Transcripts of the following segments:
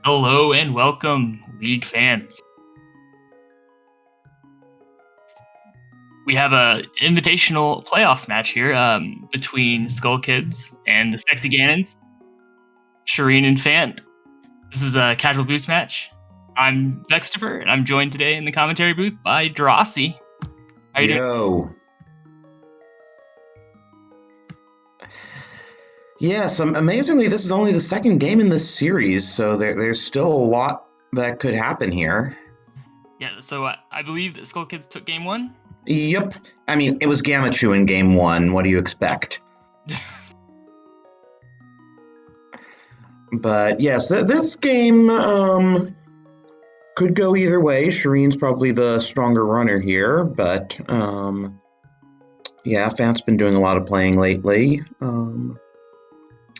Hello and welcome, League fans. We have a invitational playoffs match here between Skull Kids and the Sexy Ganons, Shireen and Fant. This is a casual boost match. I'm Vextifer, and I'm joined today in the commentary booth by Drossi. How you doing? Yo. Yes, amazingly, this is only the second game in this series, so there's still a lot that could happen here. Yeah, so I believe that Skull Kids took game one? Yep. I mean, it was Gamachu in game one. What do you expect? But yes, this game could go either way. Shireen's probably the stronger runner here, but yeah, Fant's been doing a lot of playing lately.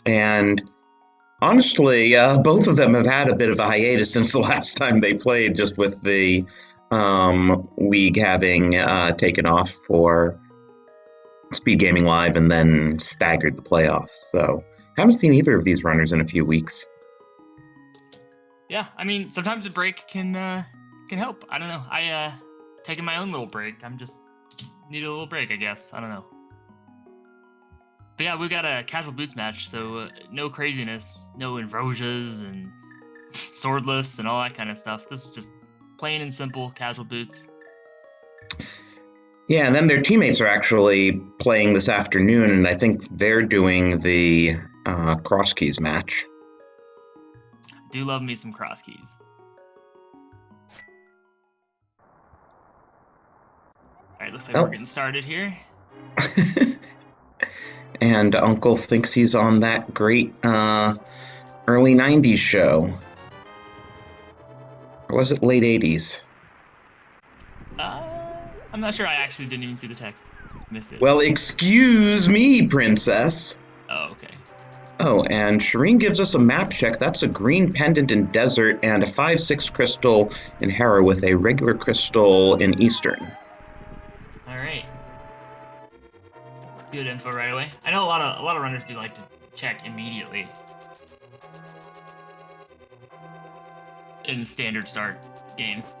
And honestly, both of them have had a bit of a hiatus since the last time they played, just with the league having taken off for SpeedGaming Live and then staggered the playoffs. So haven't seen either of these runners in a few weeks. Yeah, I mean, sometimes a break can help. I don't know. I taking my own little break. I'm just need a little break, I guess. I don't know. But yeah, we got a casual boots match, so no craziness, no Invrosias and swordless and all that kind of stuff. This is just plain and simple casual boots. Yeah, and then their teammates are actually playing this afternoon, and I think they're doing the cross keys match. Do love me some cross keys. All right, looks like we're getting started here. And Uncle thinks he's on that great early 90s show. Or was it late 80s? I'm not sure. I actually didn't even see the text. Missed it. Well, excuse me, princess. Oh, okay. Oh, and Shireen gives us a map check. That's a green pendant in Desert and a 5/6 crystal in Hera with a regular crystal in Eastern. All right. Good info right away. I know a lot of runners do like to check immediately in standard start games.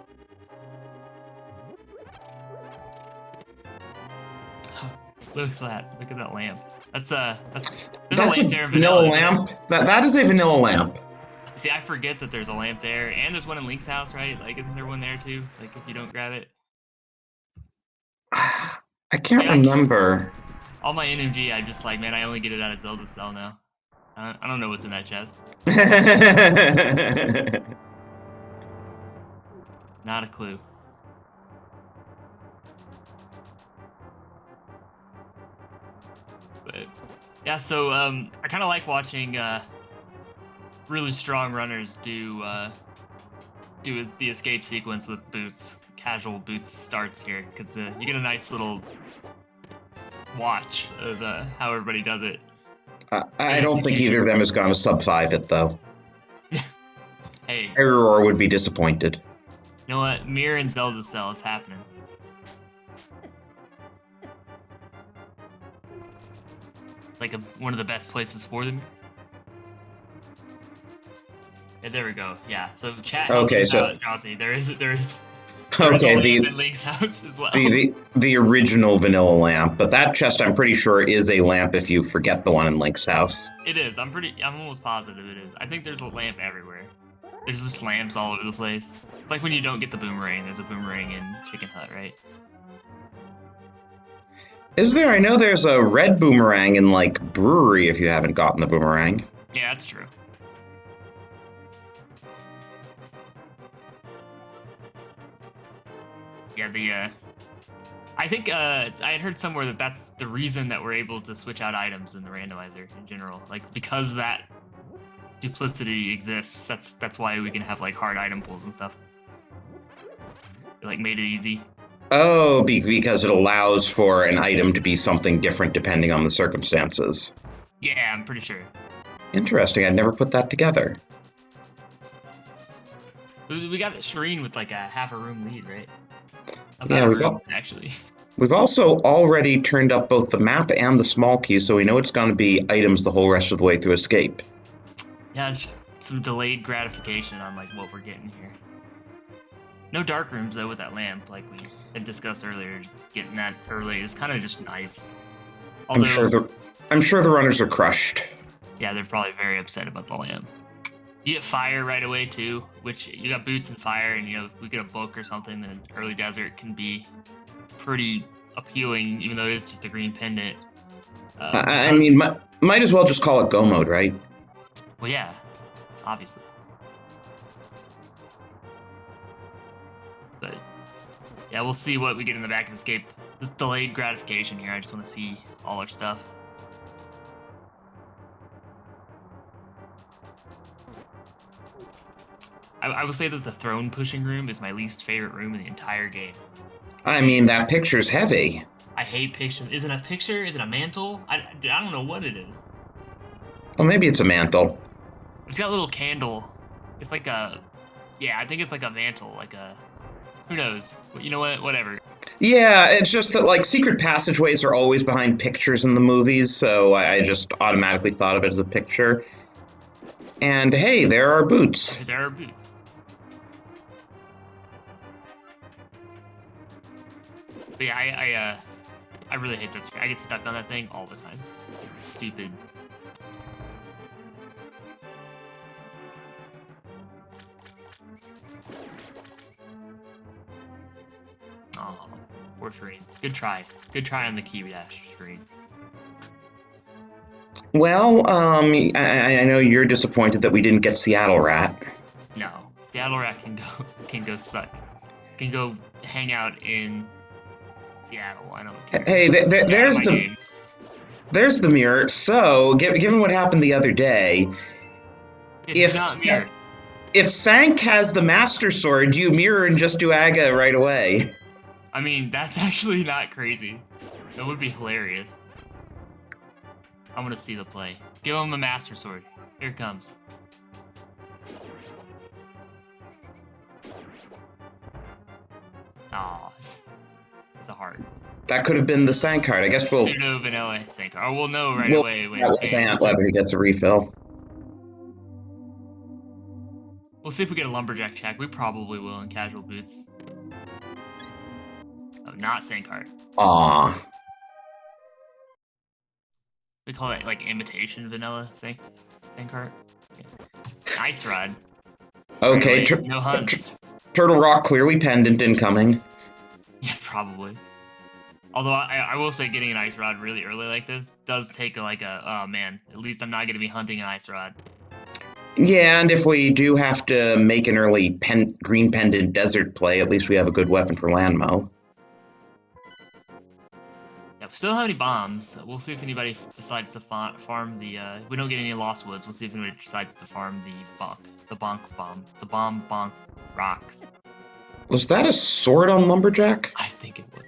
Look at that! Look at that lamp. That's a lamp there. Vanilla lamp. That is a vanilla lamp. See, I forget that there's a lamp there, and there's one in Link's house, right? Like, isn't there one there too? Like, if you don't grab it. I can't remember. All my NMG, I just like, man, I only get it out of Zelda Cell now. I don't know what's in that chest. Not a clue. But yeah, so I kind of like watching really strong runners do the escape sequence with boots. Casual boots starts here because you get a nice little watch of how everybody does it. I don't think either of them has gone to sub 5 it though. Hey, Error would be disappointed. You know what? Mirror and Zelda Cell, it's happening. Like one of the best places for them. Yeah, there we go. Yeah. So chat. Okay, so Jossie, there is. Okay, the Link's house as well. The original vanilla lamp, but that chest I'm pretty sure is a lamp if you forget the one in Link's house. It is. I'm almost positive it is. I think there's a lamp everywhere. There's just lamps all over the place. It's like when you don't get the boomerang. There's a boomerang in Chicken Hut, right? Is there? I know there's a red boomerang in like Brewery if you haven't gotten the boomerang. Yeah, that's true. Yeah, I think I had heard somewhere that that's the reason that we're able to switch out items in the randomizer in general. Like, because that duplicity exists, that's why we can have like hard item pulls and stuff. It like made it easy. Oh, because it allows for an item to be something different depending on the circumstances. Yeah, I'm pretty sure. Interesting. I'd never put that together. We got Shireen with like a half a room lead, right? Actually. We've also already turned up both the map and the small key, so we know it's going to be items the whole rest of the way through escape. Yeah, it's just some delayed gratification on like what we're getting here. No dark rooms though with that lamp, like we had discussed earlier. Just getting that early is kind of just nice. Although, I'm sure the runners are crushed. Yeah, they're probably very upset about the lamp. You get fire right away too, which you got boots and fire, and if we get a book or something, then early desert can be pretty appealing, even though it's just a green pendant. I mean, might as well just call it go mode, right? Well, yeah, obviously. But yeah, we'll see what we get in the back of escape. This delayed gratification here. I just want to see all our stuff. I will say that the throne pushing room is my least favorite room in the entire game. I mean, that picture's heavy. I hate pictures. Is it a picture? Is it a mantle? I don't know what it is. Well, maybe it's a mantle. It's got a little candle. It's like a... Yeah, I think it's like a mantle. Like a... Who knows? You know what? Whatever. Yeah, it's just that, like, secret passageways are always behind pictures in the movies, so I just automatically thought of it as a picture. And hey, there are boots. There are boots. But yeah, I really hate that. I get stuck on that thing all the time. It's stupid. Oh, poor Shireen. Good try. Good try on the key dash, Shireen. Well, I know you're disappointed that we didn't get Seattle Rat. No, Seattle Rat can go suck. Can go hang out in Seattle. I don't care. Hey, there's the mirror. So, given what happened the other day, if Sank has the Master Sword, you mirror and just do Aga right away. I mean, that's actually not crazy. That would be hilarious. I want to see the play. Give him the Master Sword. Here it comes. Aw, it's a heart. That could have been the Sank card. I guess we'll... Pseudo vanilla Sank card. Oh, we'll know right away. That was Fant, whether he gets a refill. We'll see if we get a Lumberjack check. We probably will in casual boots. Oh, not Sank card. Aww. We call it like imitation vanilla Sank card. Yeah. Ice Rod. Okay, right no hunts. Turtle Rock clearly pendant incoming. Yeah, probably. Although I will say getting an Ice Rod really early like this does take like a, oh man, at least I'm not going to be hunting an Ice Rod. Yeah, and if we do have to make an early green pendant desert play, at least we have a good weapon for Landmo. Yeah, we still don't have any bombs. We'll see if anybody decides to farm the, if we don't get any Lost Woods, we'll see if anybody decides to farm the bomb rocks. Was that a sword on Lumberjack? I think it was.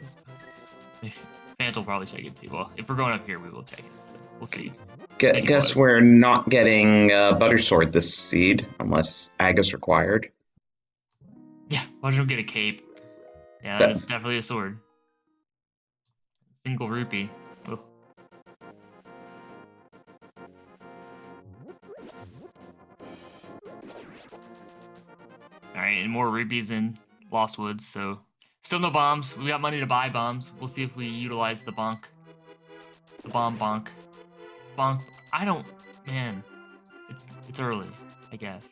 Fant will probably check it too. Well, if we're going up here, we will check it. So we'll see. Guess we're not getting Butter Sword this seed, unless Aga's required. Yeah, why don't we get a cape? Yeah, that's definitely a sword. Single rupee. Ugh. Alright, and more rupees in Lost Woods, so... Still no bombs. We got money to buy bombs. We'll see if we utilize the bonk. The bomb bonk. Bonk. I don't... Man. It's early, I guess.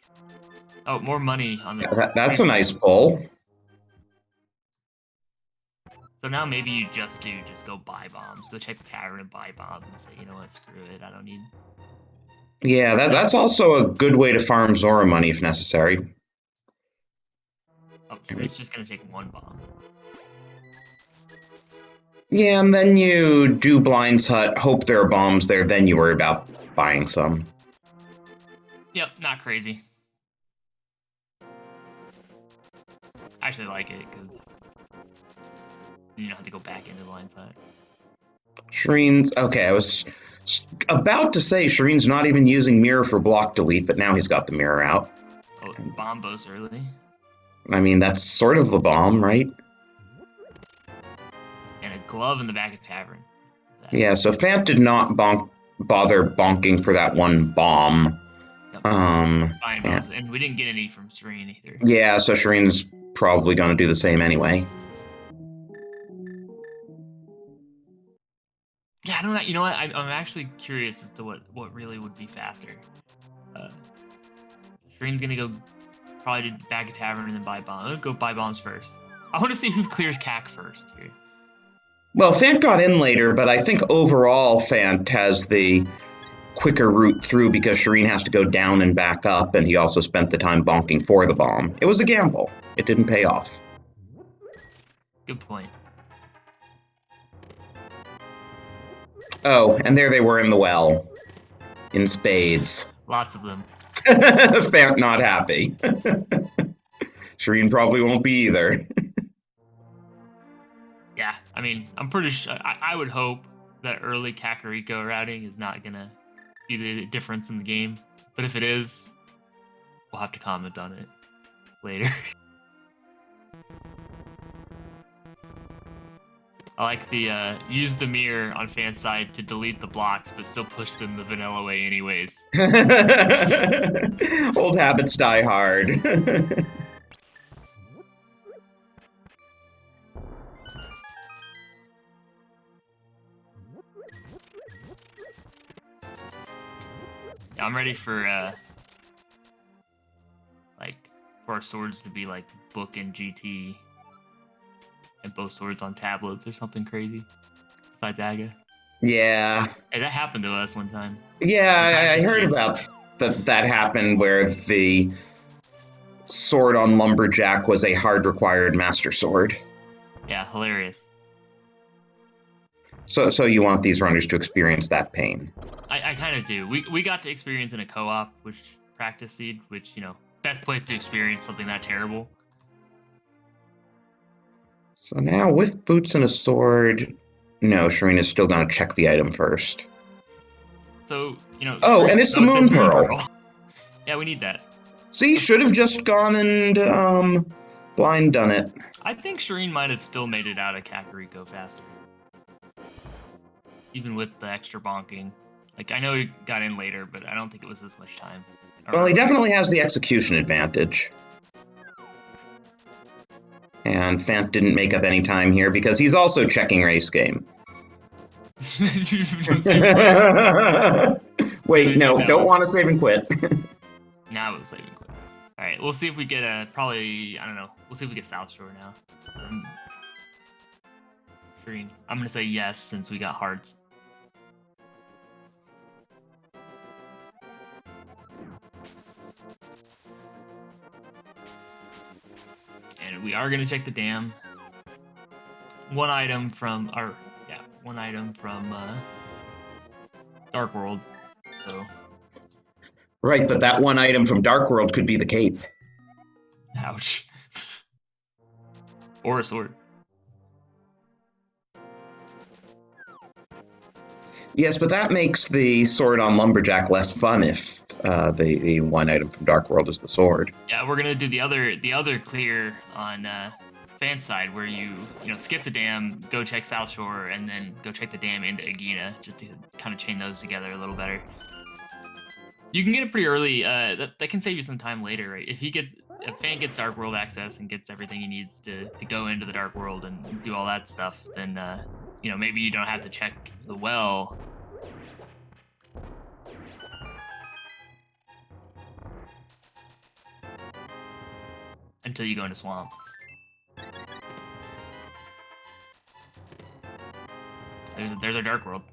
Oh, more money on the... Yeah, that's a nice pull. So now maybe you just go buy bombs. Go check the tavern and buy bombs and say, you know what, screw it, I don't need... Yeah, that's also a good way to farm Zora money if necessary. Oh, it's just gonna take one bomb. Yeah, and then you do Blind's Hut, hope there are bombs there, then you worry about buying some. Yep, not crazy. I actually like it, because you don't have to go back into Blind's Hut. Shireen's... Okay, I was about to say Shireen's not even using Mirror for block delete, but now he's got the Mirror out. Oh, bomb bows early. I mean, that's sort of the bomb, right? And a glove in the back of tavern. Yeah, so Fant did not bother bonking for that one bomb. Yep. Fine bombs, and we didn't get any from Serene either. Yeah, so Shireen's probably going to do the same anyway. Yeah, I don't know. You know what? I'm actually curious as to what really would be faster. Sereen's gonna go probably to back a tavern and then buy bombs. I'll go buy bombs first. I want to see who clears CAC first here. Well, Fant got in later, but I think overall Fant has the quicker route through because Shireen has to go down and back up, and he also spent the time bonking for the bomb. It was a gamble. It didn't pay off. Good point. Oh, and there they were in the well. In spades. Lots of them. Fant not happy. Shireen probably won't be either. Yeah, I mean, I'm pretty sure. I would hope that early Kakariko routing is not gonna be the difference in the game. But if it is, we'll have to comment on it later. I like the use the mirror on fan side to delete the blocks, but still push them the vanilla way anyways. Old habits die hard. Yeah, I'm ready for for our swords to be like book and GT, and both swords on tablets or something crazy. Besides Aga. Yeah. Hey, that happened to us one time. Yeah, I heard about that happened where the sword on Lumberjack was a hard required master sword. Yeah, hilarious. So you want these runners to experience that pain. I kind of do. We got to experience in a co-op, which practice seed, which, you know, best place to experience something that terrible. So now with boots and a sword, no, Shireen is still going to check the item first. So, you know. Oh, and it's the Moon Pearl. Yeah, we need that. See, should have just gone and blind done it. I think Shireen might have still made it out of Kakariko faster. Even with the extra bonking. Like, I know he got in later, but I don't think it was this much time. Well, he definitely has the execution advantage. And Fant didn't make up any time here because he's also checking race game. Wait, no, don't want to save and quit. Now it was save and quit. All right, we'll see if we get probably, I don't know. We'll see if we get South Shore now. Shireen. I'm going to say yes since we got hearts. And we are going to check the dam. One item from Dark World. So. Right, but that one item from Dark World could be the cape. Ouch. Or a sword. Yes, but that makes the sword on Lumberjack less fun if the one item from Dark World is the sword. Yeah, we're gonna do the other clear on fan side where you skip the dam, go check South Shore, and then go check the dam into Agahnim just to kind of chain those together a little better. You can get it pretty early. That can save you some time later, right? If Fan gets Dark World access and gets everything he needs to go into the Dark World and do all that stuff, then maybe you don't have to check the well. Until you go into Swamp. There's our Dark World.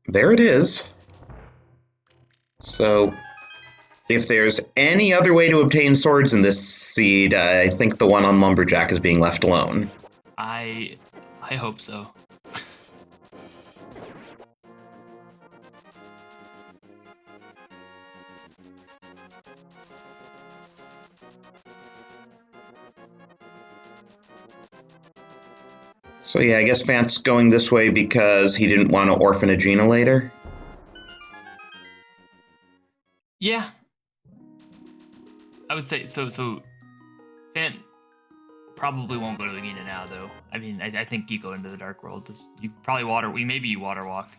There it is. So, if there's any other way to obtain swords in this seed, I think the one on Lumberjack is being left alone. I hope so. So yeah, I guess Fant's going this way because he didn't want to orphan Agahnim later. Yeah. I would say so Fant probably won't go to Agahnim now though. I mean, I think you go into the Dark World. You probably maybe you water walk.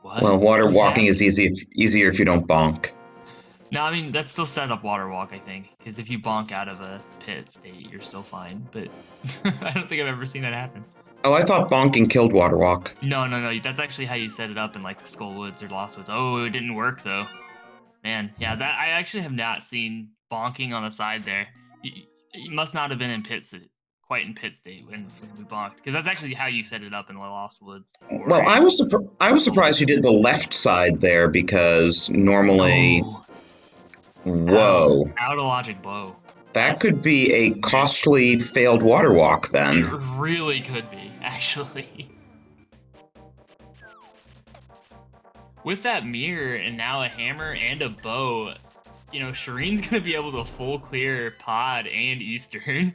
What? Well, water Just walking have- is easier if you don't bonk. No, I mean that's still set up water walk, I think, because if you bonk out of a pit state, you're still fine. But I don't think I've ever seen that happen. Oh, I thought bonking killed water walk. No, no, no. That's actually how you set it up in like Skull Woods or Lost Woods. Oh, it didn't work though. Man, yeah, that I actually have not seen bonking on the side there. You must not have been in quite in pit state when we bonked, because that's actually how you set it up in the Lost Woods. Or Well, I was surprised you did the left side there because normally, no, whoa, out of logic blow. that could be a costly failed water walk It then. really could be, actually. With that mirror and now a hammer and a bow, you know, Shireen's gonna be able to full clear Pod and Eastern.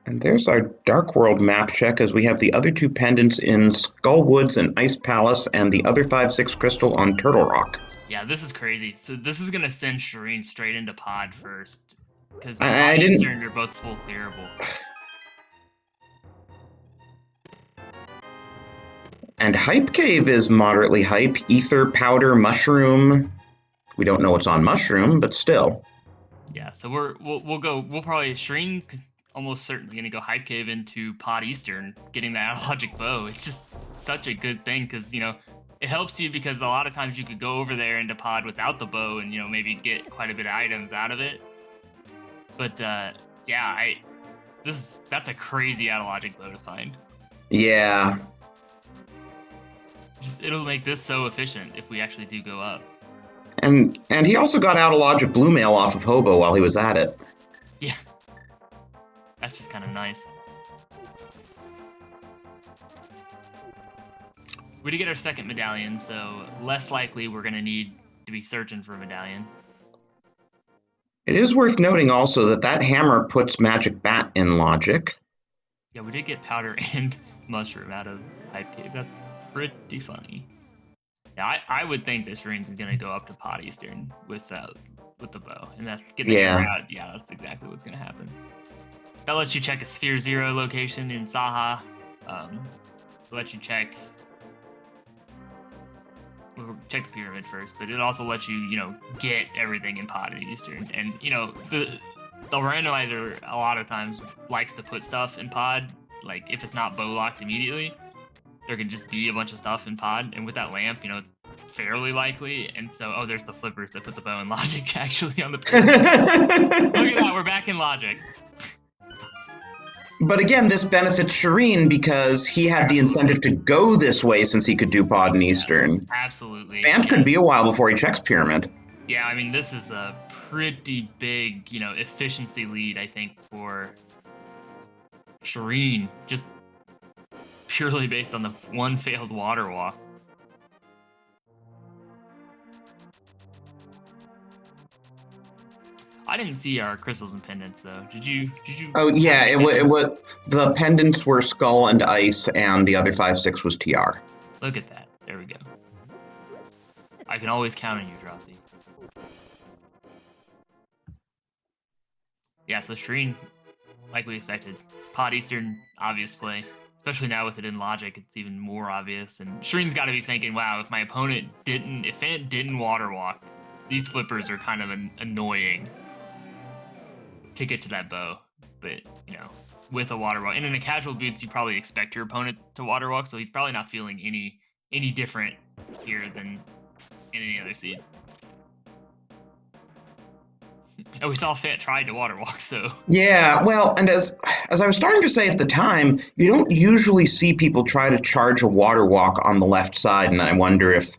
And there's our Dark World map check as we have the other two pendants in Skull Woods and Ice Palace and the other 5/6 crystal on Turtle Rock. Yeah, this is crazy. So this is gonna send Shireen straight into Pod first, because Pod I and didn't. Eastern are both full clearable. And Hype Cave is moderately hype. Ether, Powder, Mushroom. We don't know what's on Mushroom, but still. Yeah, so we'll probably Shireen's almost certainly gonna go Hype Cave into Pod Eastern, getting that logic bow. It's just such a good thing because you know it helps you because a lot of times you could go over there into Pod without the bow and you know maybe get quite a bit of items out of it. But yeah, that's a crazy out of logic bow to find. Yeah. Just it'll make this so efficient if we actually do go up. And he also got out of logic blue mail off of Hobo while he was at it. Yeah. That's just kind of nice. We did get our second medallion, so less likely we're going to need to be searching for a medallion. It is worth noting also that that hammer puts Magic Bat in logic. Yeah, we did get powder and mushroom out of Hype Cave. That's pretty funny. Yeah, I would think that Shireen's going to go up to Pot Eastern with the bow, and that's get the hammer out. Yeah, that's exactly what's going to happen. That lets you check a Sphere Zero location in Saha. Let you check the pyramid first, but it also lets you, you know, get everything in Pod and Eastern. And, you know, the randomizer a lot of times likes to put stuff in Pod, like if it's not bow locked immediately, there can just be a bunch of stuff in Pod, and with that lamp, you know, it's fairly likely. And so, oh, there's the flippers that put the bow in logic actually on the pyramid. Look at that, we're back in logic. But again, this benefits Shireen because he had the incentive to go this way since he could do Pod and Eastern. Absolutely. Fant could be a while before he checks Pyramid. Yeah, I mean, this is a pretty big, you know, efficiency lead, I think, for Shireen, just purely based on the one failed water walk. I didn't see our crystals and pendants though. Did you? Oh yeah, it was the pendants were skull and ice, and the other 5/6 was TR. Look at that. There we go. I can always count on you, Drosy. Yeah, so Shireen, like we expected, Pod Eastern, obvious play. Especially now with it in logic, it's even more obvious. And Shireen's got to be thinking, wow, if my opponent if Fant didn't water walk, these flippers are kind of annoying to get to that bow. But, you know, with a water walk, and in a casual boots, you probably expect your opponent to water walk, so he's probably not feeling any different here than in any other seed. And we saw Fant tried to water walk, so. Yeah, well, and as I was starting to say at the time, you don't usually see people try to charge a water walk on the left side, and I wonder if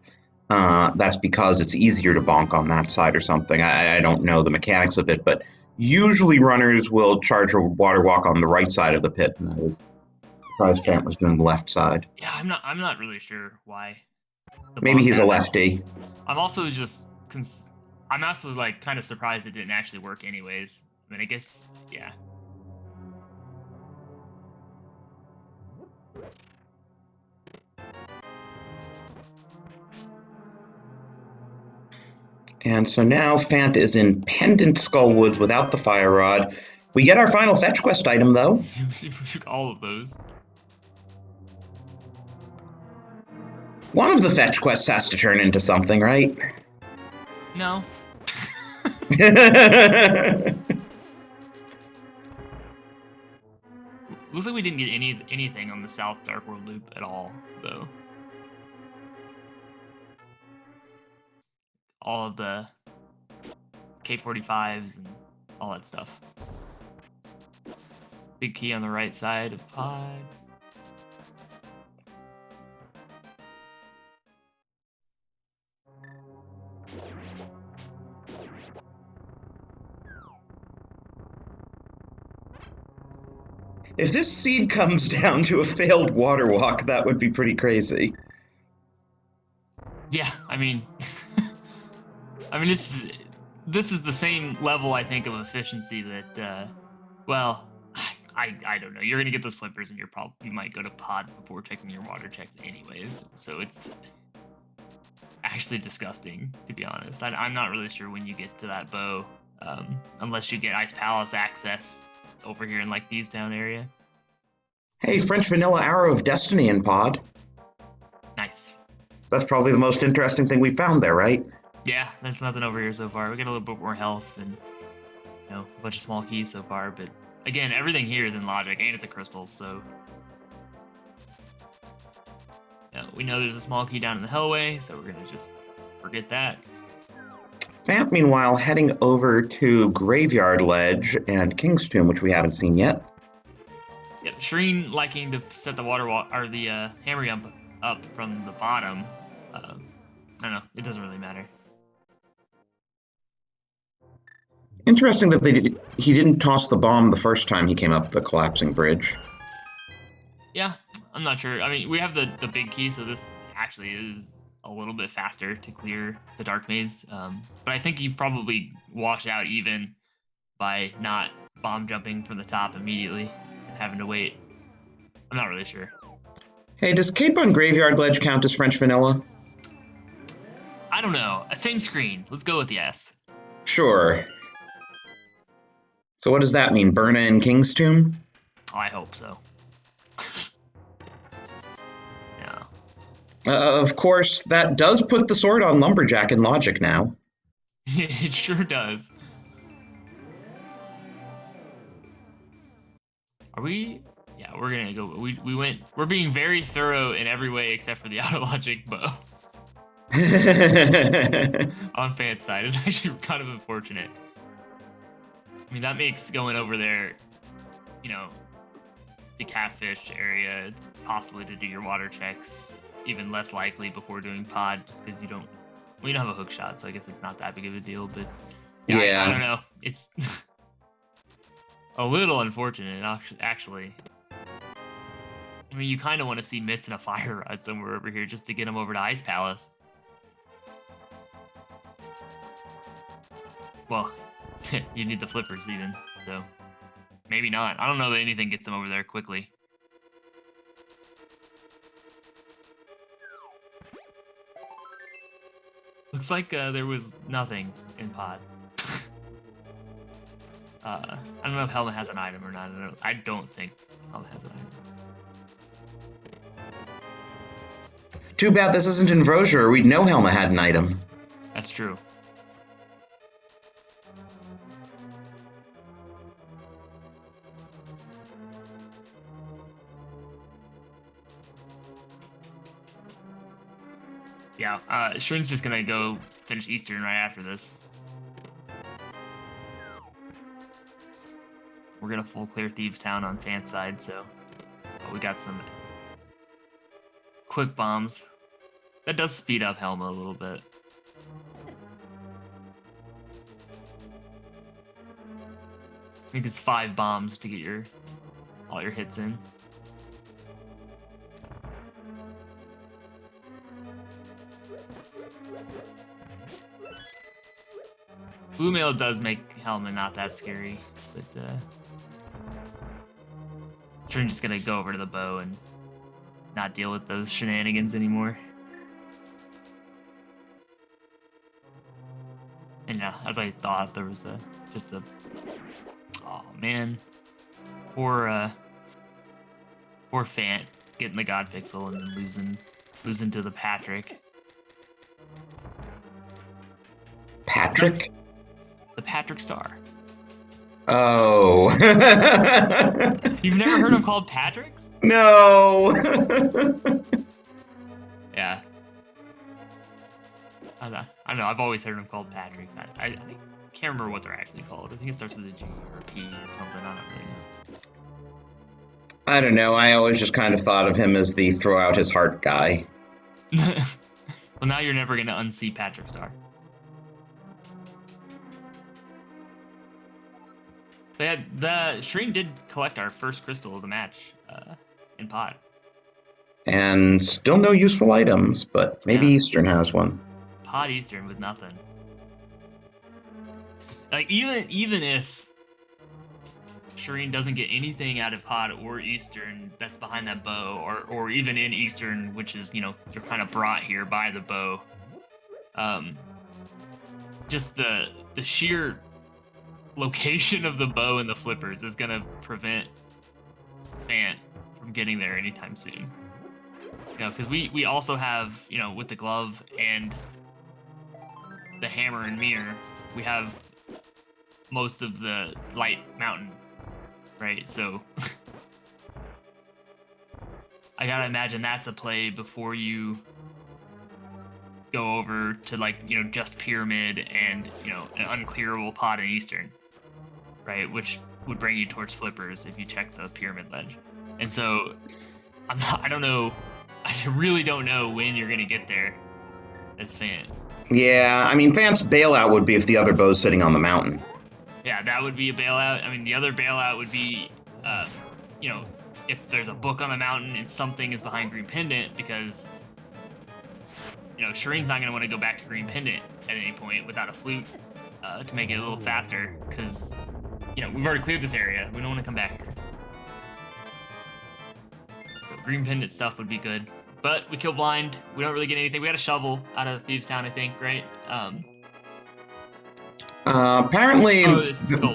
that's because it's easier to bonk on that side or something. I don't know the mechanics of it, but usually runners will charge a water walk on the right side of the pit, and I was surprised Fant was doing the left side. Yeah, I'm not really sure why. Maybe he's a lefty. I'm also just I'm also like kind of surprised it didn't actually work anyways. I mean, I guess, yeah. And so now Fant is in Pendant Skull Woods without the Fire Rod. We get our final fetch quest item, though. We took all of those. One of the fetch quests has to turn into something, right? No. Looks like we didn't get anything on the South Dark World loop at all, though. All of the K45s and all that stuff. Big key on the right side of pod. If this seed comes down to a failed water walk, that would be pretty crazy. Yeah, I mean, this is the same level, I think, of efficiency that, well, I don't know. You're gonna get those flippers, and you might go to pod before checking your water checks, anyways. So it's actually disgusting, to be honest. I'm not really sure when you get to that bow, unless you get Ice Palace access over here in like these town area. Hey, French Vanilla Arrow of Destiny in pod. Nice. That's probably the most interesting thing we found there, right? Yeah, there's nothing over here so far. We got a little bit more health and, a bunch of small keys so far, but again, everything here is in logic, and it's a crystal, so we know there's a small key down in the Hellway, so we're gonna just forget that. Fant, meanwhile, heading over to Graveyard Ledge and King's Tomb, which we haven't seen yet. Yep, Shreen liking to set the water wall or the hammer jump up from the bottom. I don't know. It doesn't really matter. Interesting that he didn't toss the bomb the first time he came up the collapsing bridge. Yeah, I'm not sure. I mean, we have the big key, so this actually is a little bit faster to clear the dark maze. But I think you probably wash out even by not bomb jumping from the top immediately and having to wait. I'm not really sure. Hey, does Cape on Graveyard Ledge count as French Vanilla? I don't know. Same screen. Let's go with yes. Sure. So what does that mean? Burna and King's Tomb? Oh, I hope so. Of course, that does put the sword on Lumberjack in logic now. It sure does. Are we? Yeah, we're gonna go. We're being very thorough in every way except for the out of logic bow. On Fant's side, it's actually kind of unfortunate. I mean, that makes going over there, the catfish area, possibly to do your water checks, even less likely before doing pod, just because you don't have a hook shot, so I guess it's not that big of a deal. But yeah. I don't know. It's a little unfortunate, actually. I mean, you kind of want to see Mitts in a fire rod somewhere over here just to get him over to Ice Palace. Well, you need the flippers even, so maybe not. I don't know that anything gets him over there quickly. Looks like there was nothing in pod. I don't know if Helmet has an item or not. I don't think Helmet has an item. Too bad this isn't in Vrosier. We'd know Helmet had an item. That's true. Yeah, Shrin's just gonna go finish Eastern right after this. We're gonna full clear Thieves Town on Fant's side, so we got some quick bombs. That does speed up Helma a little bit. I think it's 5 bombs to get all your hits in. Blue Mail does make Helmet not that scary, but I'm just gonna go over to the bow and not deal with those shenanigans anymore. And yeah, as I thought, there was oh man, poor Fant getting the God Pixel and then losing Losing to the Patrick. Patrick? The Patrick Star. Oh. You've never heard him called Patrick's? No. Yeah. I don't know. I've always heard him called Patrick's. I can't remember what they're actually called. I think it starts with a G or a P or something. I don't really know. I don't know. I always just kind of thought of him as the throw out his heart guy. Well, now you're never gonna unsee Patrick Star. The Shreen did collect our first crystal of the match in pod. And still no useful items, but maybe Yeah. Eastern has one. Pod Eastern with nothing. Like even if Shreen doesn't get anything out of pod or Eastern that's behind that bow, or even in Eastern, which is, you know, you're kind of brought here by the bow. Just the sheer location of the bow and the flippers is gonna prevent Fant from getting there anytime soon. You know, because we also have, you know, with the glove and the hammer and mirror, we have most of the light mountain, right? So I gotta imagine that's a play before you go over to, like, you know, just pyramid and, you know, an unclearable pod in Eastern, right? Which would bring you towards flippers if you check the pyramid ledge. And so I don't know. I really don't know when you're gonna get there as Fant. Yeah, I mean, Fant's bailout would be if the other bow's sitting on the mountain. Yeah, that would be a bailout. I mean, the other bailout would be, you know, if there's a book on the mountain and something is behind Green Pendant, because, you know, Shreen's not going to want to go back to Green Pendant at any point without a flute to make it a little faster, because, you know, we've already cleared this area. We don't want to come back here. So Green Pendant stuff would be good. But we kill blind. We don't really get anything. We had a shovel out of Thieves Town, I think, right? Apparently,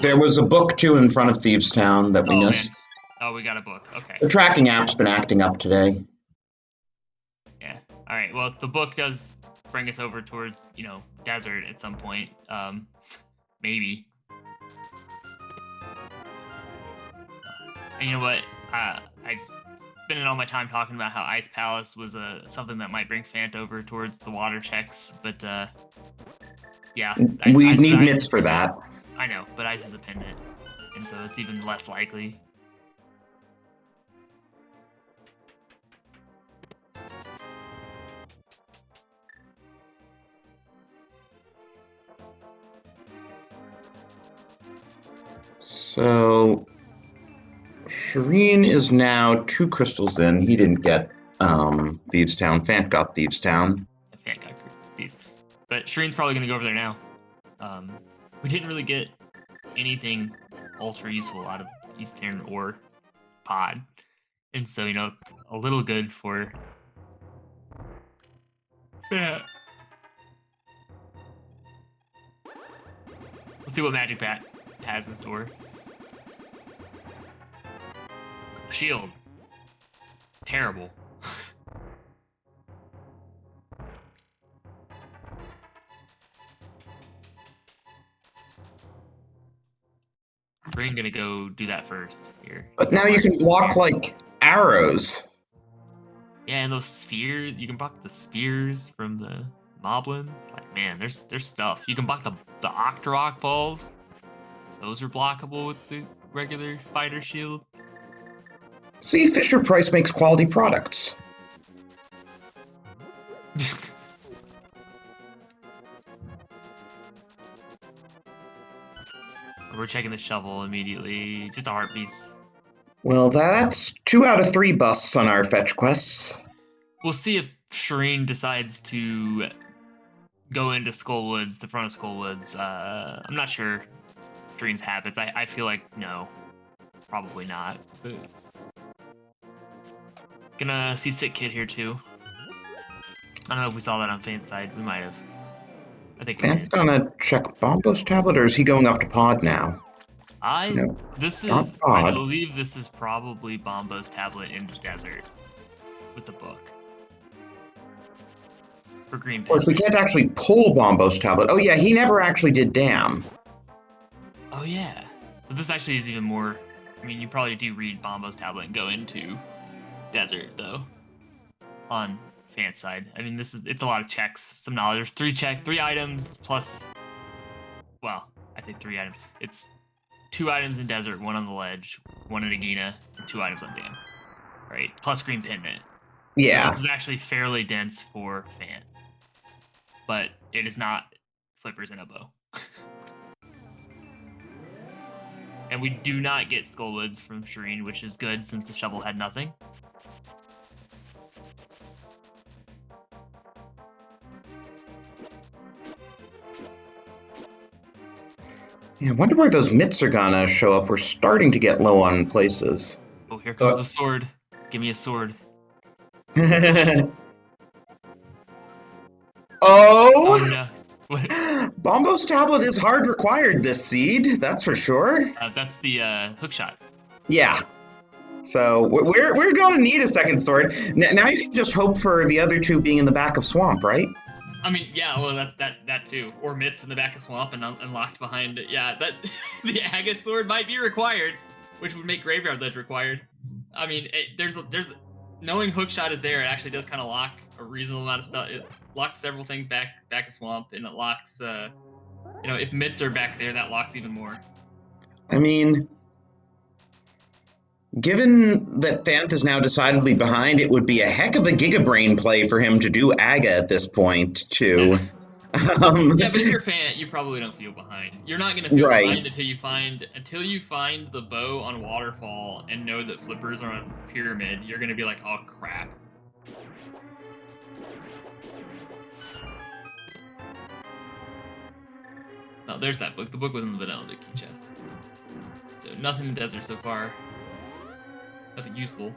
there was a book, too, in front of Thieves Town that we missed. Man. Oh, we got a book. Okay. The tracking app's been acting up today. Yeah. All right. Well, the book does bring us over towards, you know, desert at some point. Maybe. And you know what? I just spending all my time talking about how Ice Palace was something that might bring Fant over towards the water checks, but yeah. We need mitts for that. I know, but Ice is a pendant, and so it's even less likely. So Shreen is now 2 crystals in. He didn't get Thieves Town. Fant got Thieves Town. Fant got these. But Shreen's probably going to go over there now. We didn't really get anything ultra useful out of Eastern or Pod. And so, you know, a little good for Fant. We'll see what Magic Bat has in store. Shield. Terrible. We're gonna go do that first here. But now you can block, like, arrows. Yeah, and those spheres, you can block the spears from the moblins. Like, man, there's stuff. You can block the Octorok balls. Those are blockable with the regular fighter shield. See, Fisher-Price makes quality products. We're checking the shovel immediately. Just a heart piece. Well, that's 2 out of 3 busts on our fetch quests. We'll see if Shreen decides to go into Skullwoods, the front of Skullwoods. I'm not sure Shreen's habits. I feel like no. Probably not. But gonna see Sick Kid here too. I don't know if we saw that on Fant's side. We might have. I think Fant's gonna check Bombo's tablet, or is he going up to Pod now? I believe this is probably Bombo's tablet in the desert with the book. for green Of course, we pendant. can't actually pull Bombo's tablet. Oh yeah, he never actually did dam. Oh yeah. So this actually is even more. I mean, you probably do read Bombo's tablet and go into desert though. On fan side, I mean, it's a lot of checks, some knowledge. There's three items plus. Well, I think 3 items. It's 2 items in desert, 1 on the ledge, 1 in Agahnim, and 2 items on dam. Right, plus green pendant. So Yeah. this is actually fairly dense for fan, but it is not flippers and a bow. And we do not get Skullwoods from Shireen, which is good since the shovel had nothing. Yeah, I wonder where those mitts are gonna show up. We're starting to get low on places. Oh, here comes a sword. Give me a sword. Oh Oh! no. What? Bombo's tablet is hard required this seed, that's for sure. That's the hook shot. Yeah. So we're gonna need a second sword. Now you can just hope for the other 2 being in the back of swamp, right? I mean, yeah, well, that too, or mitts in the back of swamp and unlocked behind it. Yeah, that the Aga sword might be required, which would make graveyard ledge required. I mean, there's knowing hookshot is there, it actually does kind of lock a reasonable amount of stuff. It locks several things back of swamp, and it locks, you know, if mitts are back there, that locks even more. I mean, given that Thant is now decidedly behind, it would be a heck of a Gigabrain play for him to do Aga at this point, too. Yeah, but if you're a fan, you probably don't feel behind. You're not gonna feel Right. behind until you find the bow on waterfall and know that flippers are on pyramid. You're gonna be like, oh crap. Oh, there's that book. The book was in the vanilla key chest. So nothing in desert so far. Nothing useful.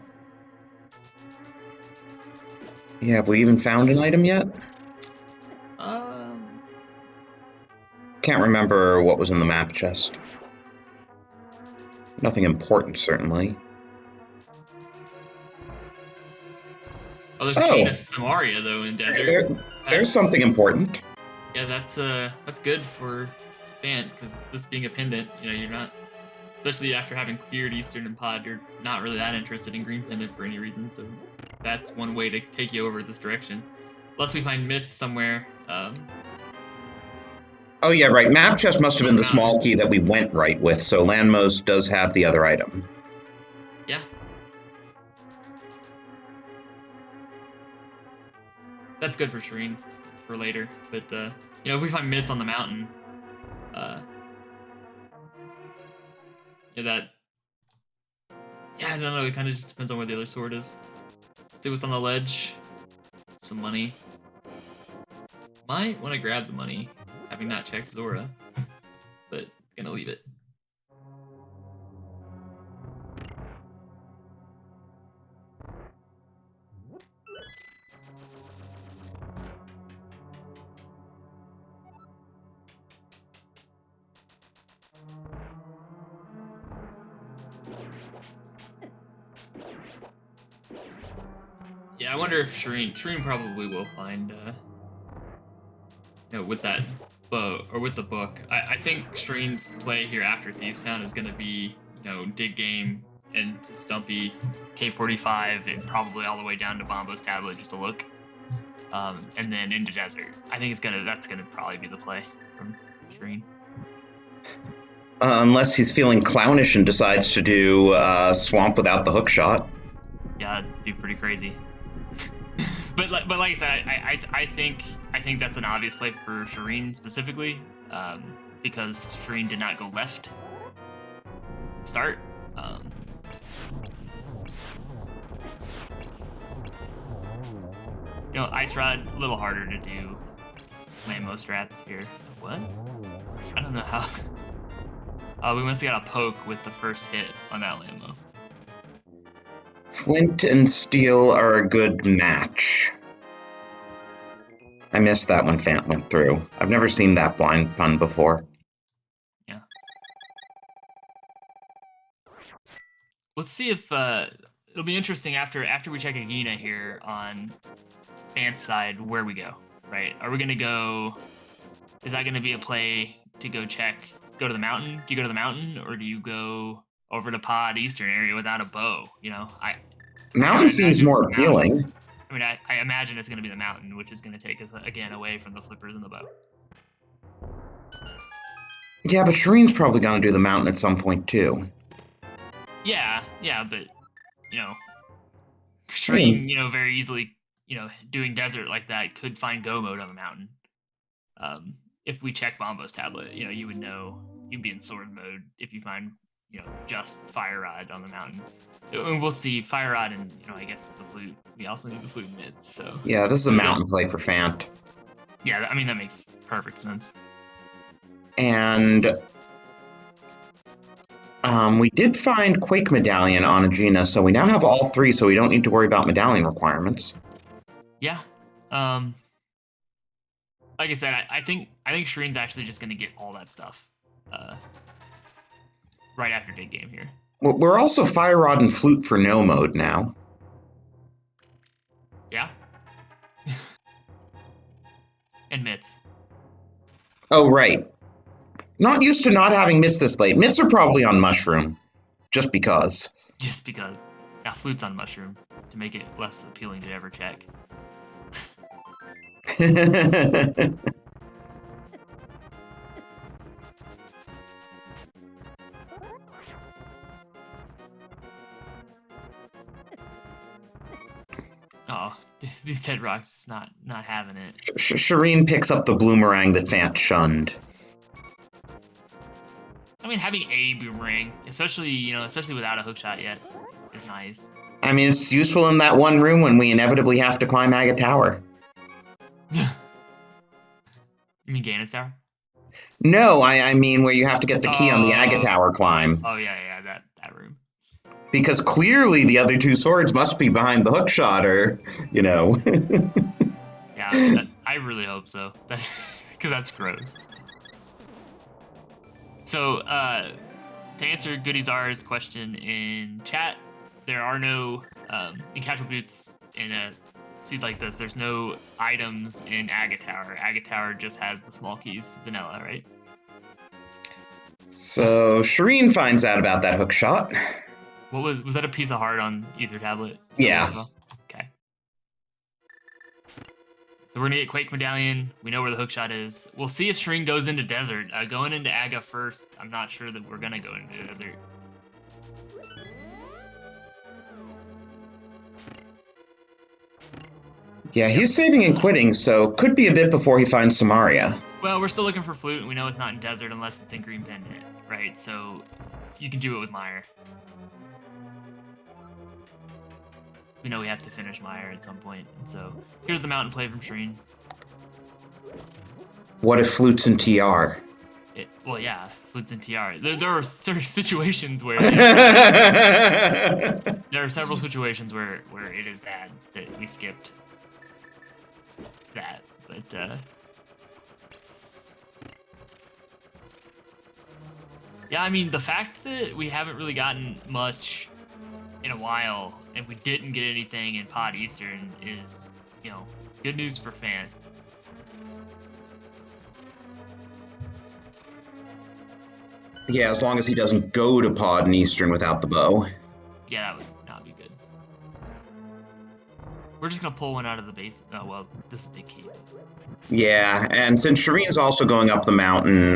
Yeah, have we even found an item yet? Can't remember what was in the map chest. Nothing important, certainly. Oh, there's Oh. Cane of Samaria though in desert. There's something important. Yeah, that's good for fan because this being a pendant, you know, you're not, especially after having cleared Eastern and Pod, you're not really that interested in green pendant for any reason. So that's one way to take you over this direction. Unless we find mitts somewhere. Oh yeah, right. Map chest must have been the Around. small key that we went right with, so Landmos does have the other item. Yeah. That's good for Shireen for later. But you know, if we find mitts on the mountain, yeah, that, yeah, I don't know, it kind of just depends on where the other sword is. See what's on the ledge. Some money. Might want to grab the money, having not checked Zora, but gonna leave it. Yeah, I wonder if Shireen probably will find, you know, with that bow, or with the book. I think Shireen's play here after Thieves Town is gonna be, you know, dig game and Stumpy K45 and probably all the way down to Bombo's tablet just to look. And then into desert. I think that's gonna probably be the play from Shireen. Unless he's feeling clownish and decides to do swamp without the hook shot. Yeah, that'd be pretty crazy. but like I said, I think that's an obvious play for Shireen specifically, because Shireen did not go left to start. You know, Ice Rod, a little harder to do Lambo strats here. What? I don't know how. We must have got a poke with the first hit on that Lambo. Flint and steel are a good match. I missed that when Fant went through. I've never seen that blind pun before. Yeah. Let's see if it'll be interesting after we check Agahnim here on Fant's side where we go. right? Are we gonna go? Is that gonna be a play to go to the mountain? Do you go to the mountain, or do you go over to Pod Eastern area without a bow? You know, Mountain I seems imagine it's more the mountain. appealing. I mean, I imagine it's gonna be the mountain, which is gonna take us again away from the flippers and the bow. Yeah, but Shireen's probably gonna do the mountain at some point too. Yeah, but you know, I mean, Shreen, very easily, doing desert like that could find go mode on the mountain. If we check Bombo's tablet, you would know you'd be in sword mode if you find, just Fire Rod on the mountain. And we'll see Fire Rod and, I guess the flute. We also need the flute mids, so. yeah, this is a mountain play for Fant. Yeah, I mean, that makes perfect sense. And we did find Quake Medallion on Agena, so we now have all three, so we don't need to worry about medallion requirements. Yeah. Like I said, I think Shreen's actually just going to get all that stuff right after Big Game here. We're also Fire Rod and Flute for no mode now. Yeah. And mitts. Oh, right. Not used to not having mitts this late. Mitts are probably on Mushroom, just because. Just because. Yeah, Flute's on Mushroom to make it less appealing to ever check. Oh, these Ted Rocks is not having it. Shireen picks up the Bloomerang that Fant shunned. I mean, having a boomerang, especially without a hookshot yet, is nice. I mean, it's useful in that one room when we inevitably have to climb Aga Tower. You mean Ganon's Tower? No, I mean where you have to get the key on the Aga Oh. Tower climb. Oh, yeah, that room. Because clearly the other two swords must be behind the hookshot, or, Yeah, I really hope so. Because that's gross. So, to answer Goody Czar's question in chat, there are no, in Casual Boots, in a seed like this, there's no items in Aga Tower. Aga Tower just has the small keys, vanilla, right? So Shireen finds out about that hookshot. What was that a piece of heart on either tablet? Yeah. Okay. So we're gonna get Quake Medallion. We know where the hookshot is. We'll see if Shireen goes into desert. Going into Aga first, I'm not sure that we're gonna go into desert. Yeah, he's saving and quitting, so could be a bit before he finds Samaria. Well, we're still looking for flute, and we know it's not in desert unless it's in Green Pendant, right? So you can do it with Meyer. We know we have to finish Meyer at some point. And so here's the mountain play from Shireen. What if Flute's in TR? Well, yeah, Flute's in TR. There are certain situations where there are several situations where it is bad that we skipped that, but yeah, I mean, the fact that we haven't really gotten much in a while and we didn't get anything in Pod Eastern is, good news for Fant. Yeah, as long as he doesn't go to Pod and Eastern without the bow. Yeah, that would not be good. We're just gonna pull one out of the base. Oh, well, this is a big key. Yeah, and since Shireen's also going up the mountain,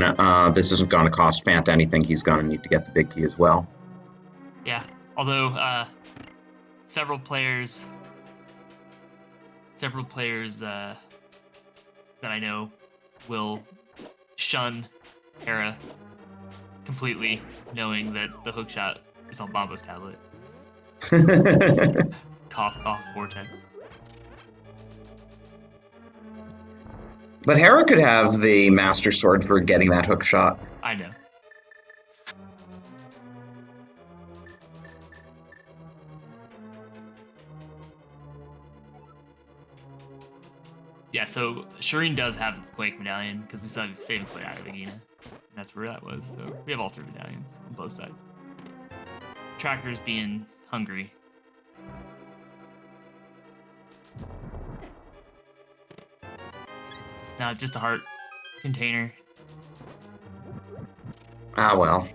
this isn't going to cost Fant anything. He's going to need to get the big key as well. Yeah, although several players that I know will shun Hera completely, knowing that the hookshot is on Bombo's tablet. Cough, cough, vortex. But Hera could have the Master Sword for getting that hookshot. I know. Yeah, so Shireen does have the Quake Medallion, because we still have Save and Play out of Agahnim. And that's where that was, so we have all three medallions on both sides. Trackers being hungry. No, just a heart container. Ah, well.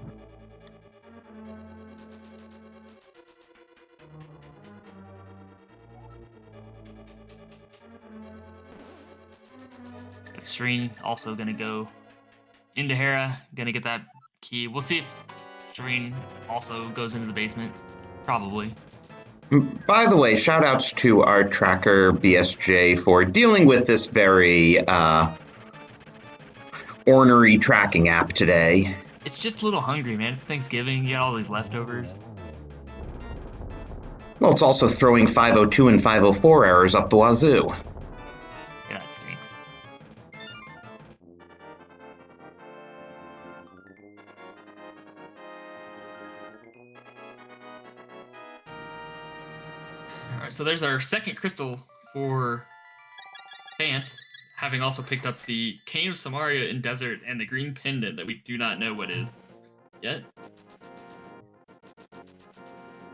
Shireen also gonna go into Hera, gonna get that key. We'll see if Shireen also goes into the basement. Probably. By the way, shoutouts to our tracker BSJ for dealing with this very ornery tracking app today. It's just a little hungry, man. It's Thanksgiving. You got all these leftovers. Well, it's also throwing 502 and 504 errors up the wazoo. Yeah, that stinks. Alright, so there's our second crystal for Fant, having also picked up the Cane of Samaria in Desert and the green pendant that we do not know what is yet.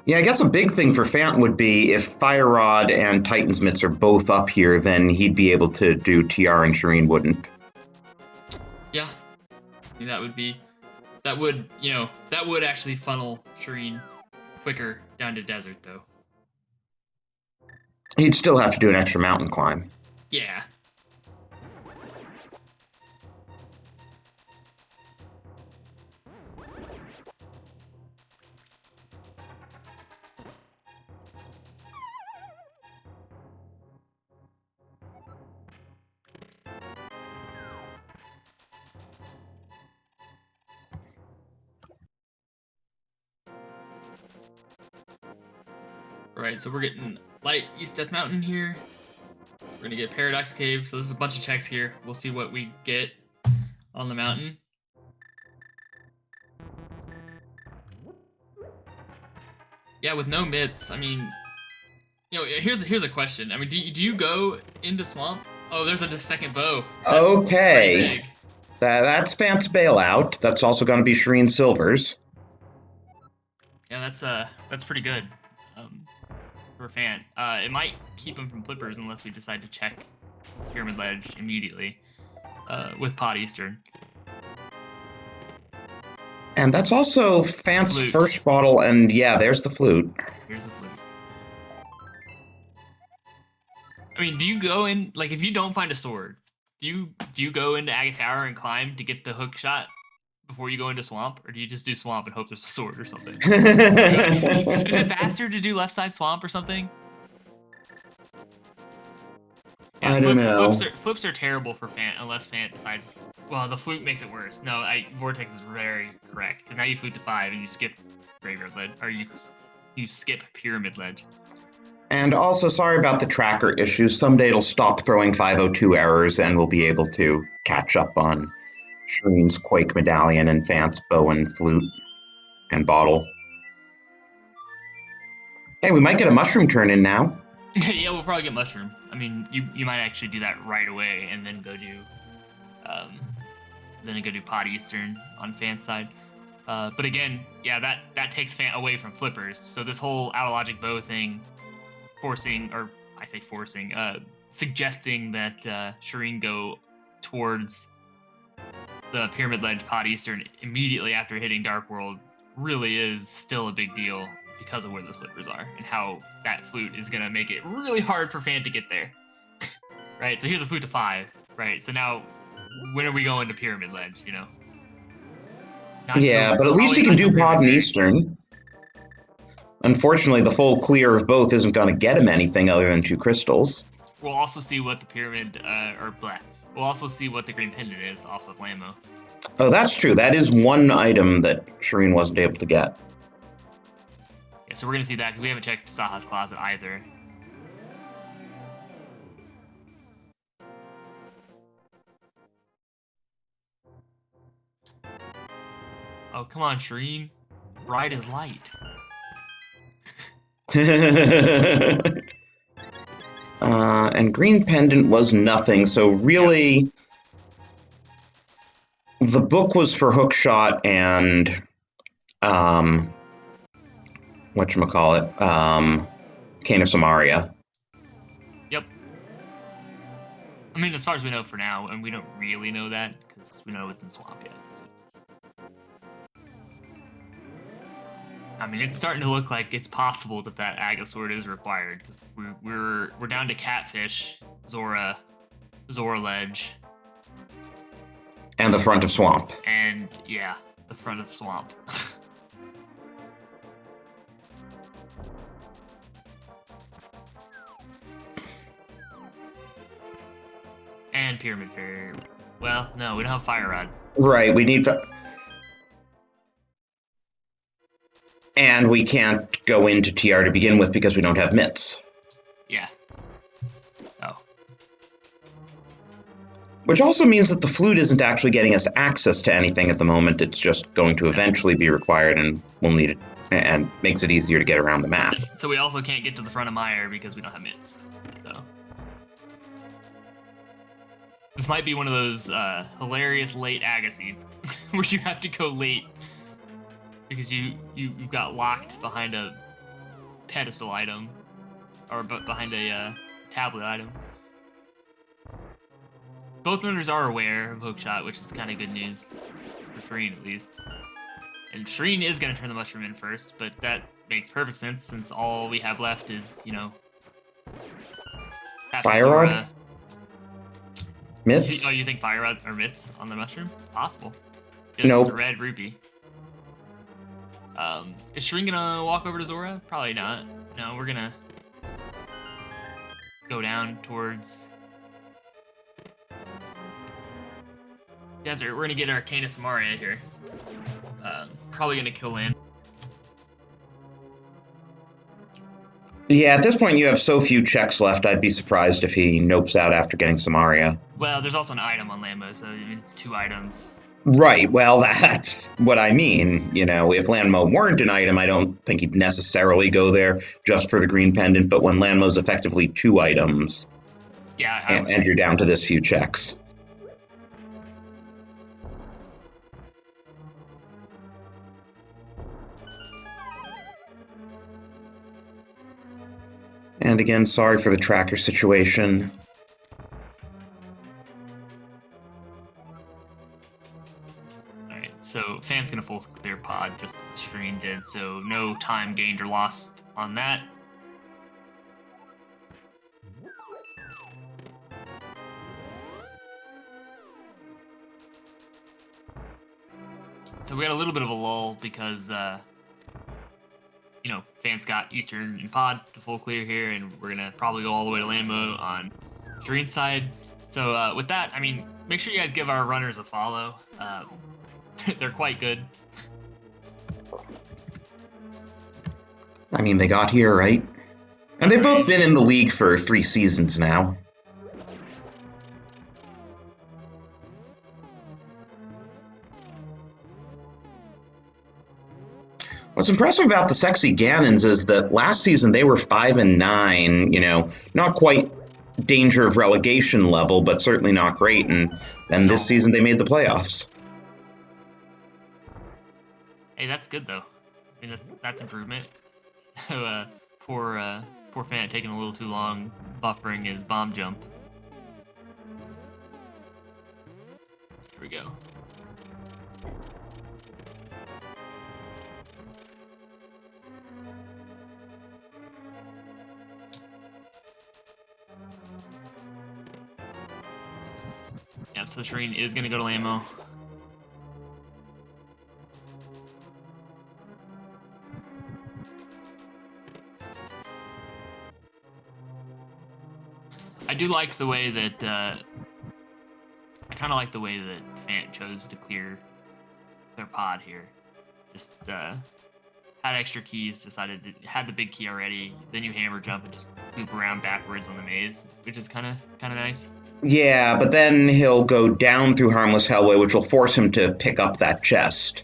Yeah, I guess a big thing for Fant would be if Fire Rod and Titan's Mitts are both up here, then he'd be able to do TR and Shireen wouldn't. Yeah, I mean, that would actually funnel Shireen quicker down to Desert, though. He'd still have to do an extra mountain climb. Yeah. Right, so we're getting light East Death Mountain here. We're gonna get Paradox Cave, so this is a bunch of checks here. We'll see what we get on the mountain. Yeah, with no mitts, I mean, here's a question. I mean, do you go into Swamp? Oh, there's a second bow. That's okay. That's Fant's bailout. That's also going to be Shireen Silver's. Yeah, that's pretty good. For Fant. It might keep him from flippers unless we decide to check Pyramid Ledge immediately with Pot Eastern. And that's also Fant's first bottle, and yeah, there's the flute. Here's the flute. I mean, do you go in, like, if you don't find a sword, do you go into Aga Tower and climb to get the hook shot before you go into Swamp, or do you just do Swamp and hope there's a sword or something? Is it faster to do left side Swamp or something? Yeah, I don't know. Flips are terrible for Fant unless Fant decides. Well, the flute makes it worse. No, Vortex is very correct. Because now you flute to 5 and you skip Graveyard Ledge, or you skip Pyramid Ledge. And also, sorry about the tracker issues. Someday it'll stop throwing 502 errors, and we'll be able to catch up on Shireen's Quake Medallion and Fant's bow and flute and bottle. Hey, we might get a mushroom turn in now. Yeah, we'll probably get mushroom. I mean, you might actually do that right away and then go do Pot Eastern on Fant's side. But again, yeah, that takes Fant away from flippers. So this whole out of logic bow thing, suggesting that Shireen go towards the Pyramid Ledge Pot Eastern immediately after hitting Dark World really is still a big deal because of where those flippers are and how that flute is going to make it really hard for Fant to get there. Right, so here's a flute to 5, right? So now, when are we going to Pyramid Ledge, you know? Yeah, but at least he can do Pod and Eastern. Unfortunately, the full clear of both isn't going to get him anything other than 2 crystals. We'll also see what the Pyramid, we'll also see what the Green Pendant is off of Lamo. Oh, that's true. That is one item that Shireen wasn't able to get. Yeah, so we're going to see that because we haven't checked Saha's Closet either. Oh, come on, Shireen. Bright as light. And Green Pendant was nothing, so really, the book was for Hookshot and, whatchamacallit, Cane of Samaria. Yep. I mean, as far as we know for now, and we don't really know that because we know it's in swamp yet. I mean, it's starting to look like it's possible that that Aga sword is required. We're down to Catfish, Zora Ledge, And the front of swamp. and yeah, the front of swamp. And Pyramid Fairy. Well, no, we don't have Fire Rod. Right, we need... And we can't go into TR to begin with because we don't have mitts. Yeah. Oh. Which also means that the flute isn't actually getting us access to anything at the moment. It's just going to eventually be required, and we'll need it, and makes it easier to get around the map. So we also can't get to the front of Mire because we don't have mitts. So this might be one of those hilarious late Aga seeds where you have to go late because you've got locked behind a pedestal item or behind a tablet item. Both runners are aware of Hookshot, which is kind of good news for Shireen at least. And Shireen is going to turn the mushroom in first, but that makes perfect sense since all we have left is, you know, Fire Rod? Mitts? Oh, you think Fire Rod or mitts on the mushroom? Possible. Just Nope. a red rupee. Is Shireen gonna walk over to Zora? Probably not. No, we're gonna go down towards desert. We're gonna get Arcana Samaria here. Probably gonna kill Land. Yeah, at this point you have so few checks left, I'd be surprised if he nopes out after getting Samaria. Well, there's also an item on Lambo, so I mean, it's 2 items. Right, well, that's what I mean. You know, if Landmo weren't an item, I don't think he'd necessarily go there just for the green pendant, but when Landmo's effectively 2 items, Yeah, and you're down to this few checks. And again, sorry for the tracker situation. Alright, so Fan's gonna full clear pod just as Shireen did, so no time gained or lost on that. So we got a little bit of a lull because, you know, Fan's got Eastern and Pod to full clear here, and we're gonna probably go all the way to Lambo on Shireen's side. So with that, I mean, make sure you guys give our runners a follow. They're quite good. I mean, they got here, right? And they've both been in the league for 3 seasons now. What's impressive about the Sexy Ganons is that last season they were 5-9, you know, not quite danger of relegation level, but certainly not great, and then this season they made the playoffs. Hey, that's good though. I mean, that's improvement. Poor Fan taking a little too long buffering his bomb jump. Here we go. Yep, so Shireen is gonna go to Lambo. I do like the way that I kind of like the way that Fant chose to clear their pod here. Just had extra keys, had the big key already. Then you hammer jump and just loop around backwards on the maze, which is kind of nice. Yeah, but then he'll go down through Harmless Hellway, which will force him to pick up that chest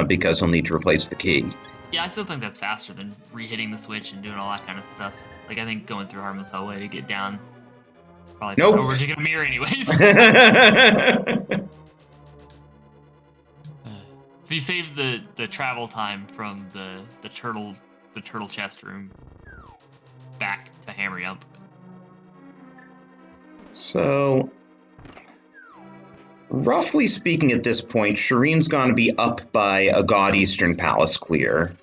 because he'll need to replace the key. Yeah, I still think that's faster than re-hitting the switch and doing all that kind of stuff. Like, I think going through Harmless Hellway to get down. Probably nope. We're just gonna mirror anyways. So you save the travel time from the turtle chest room back to hammer jump. So, roughly speaking at this point, Shireen's going to be up by a God Eastern Palace clear.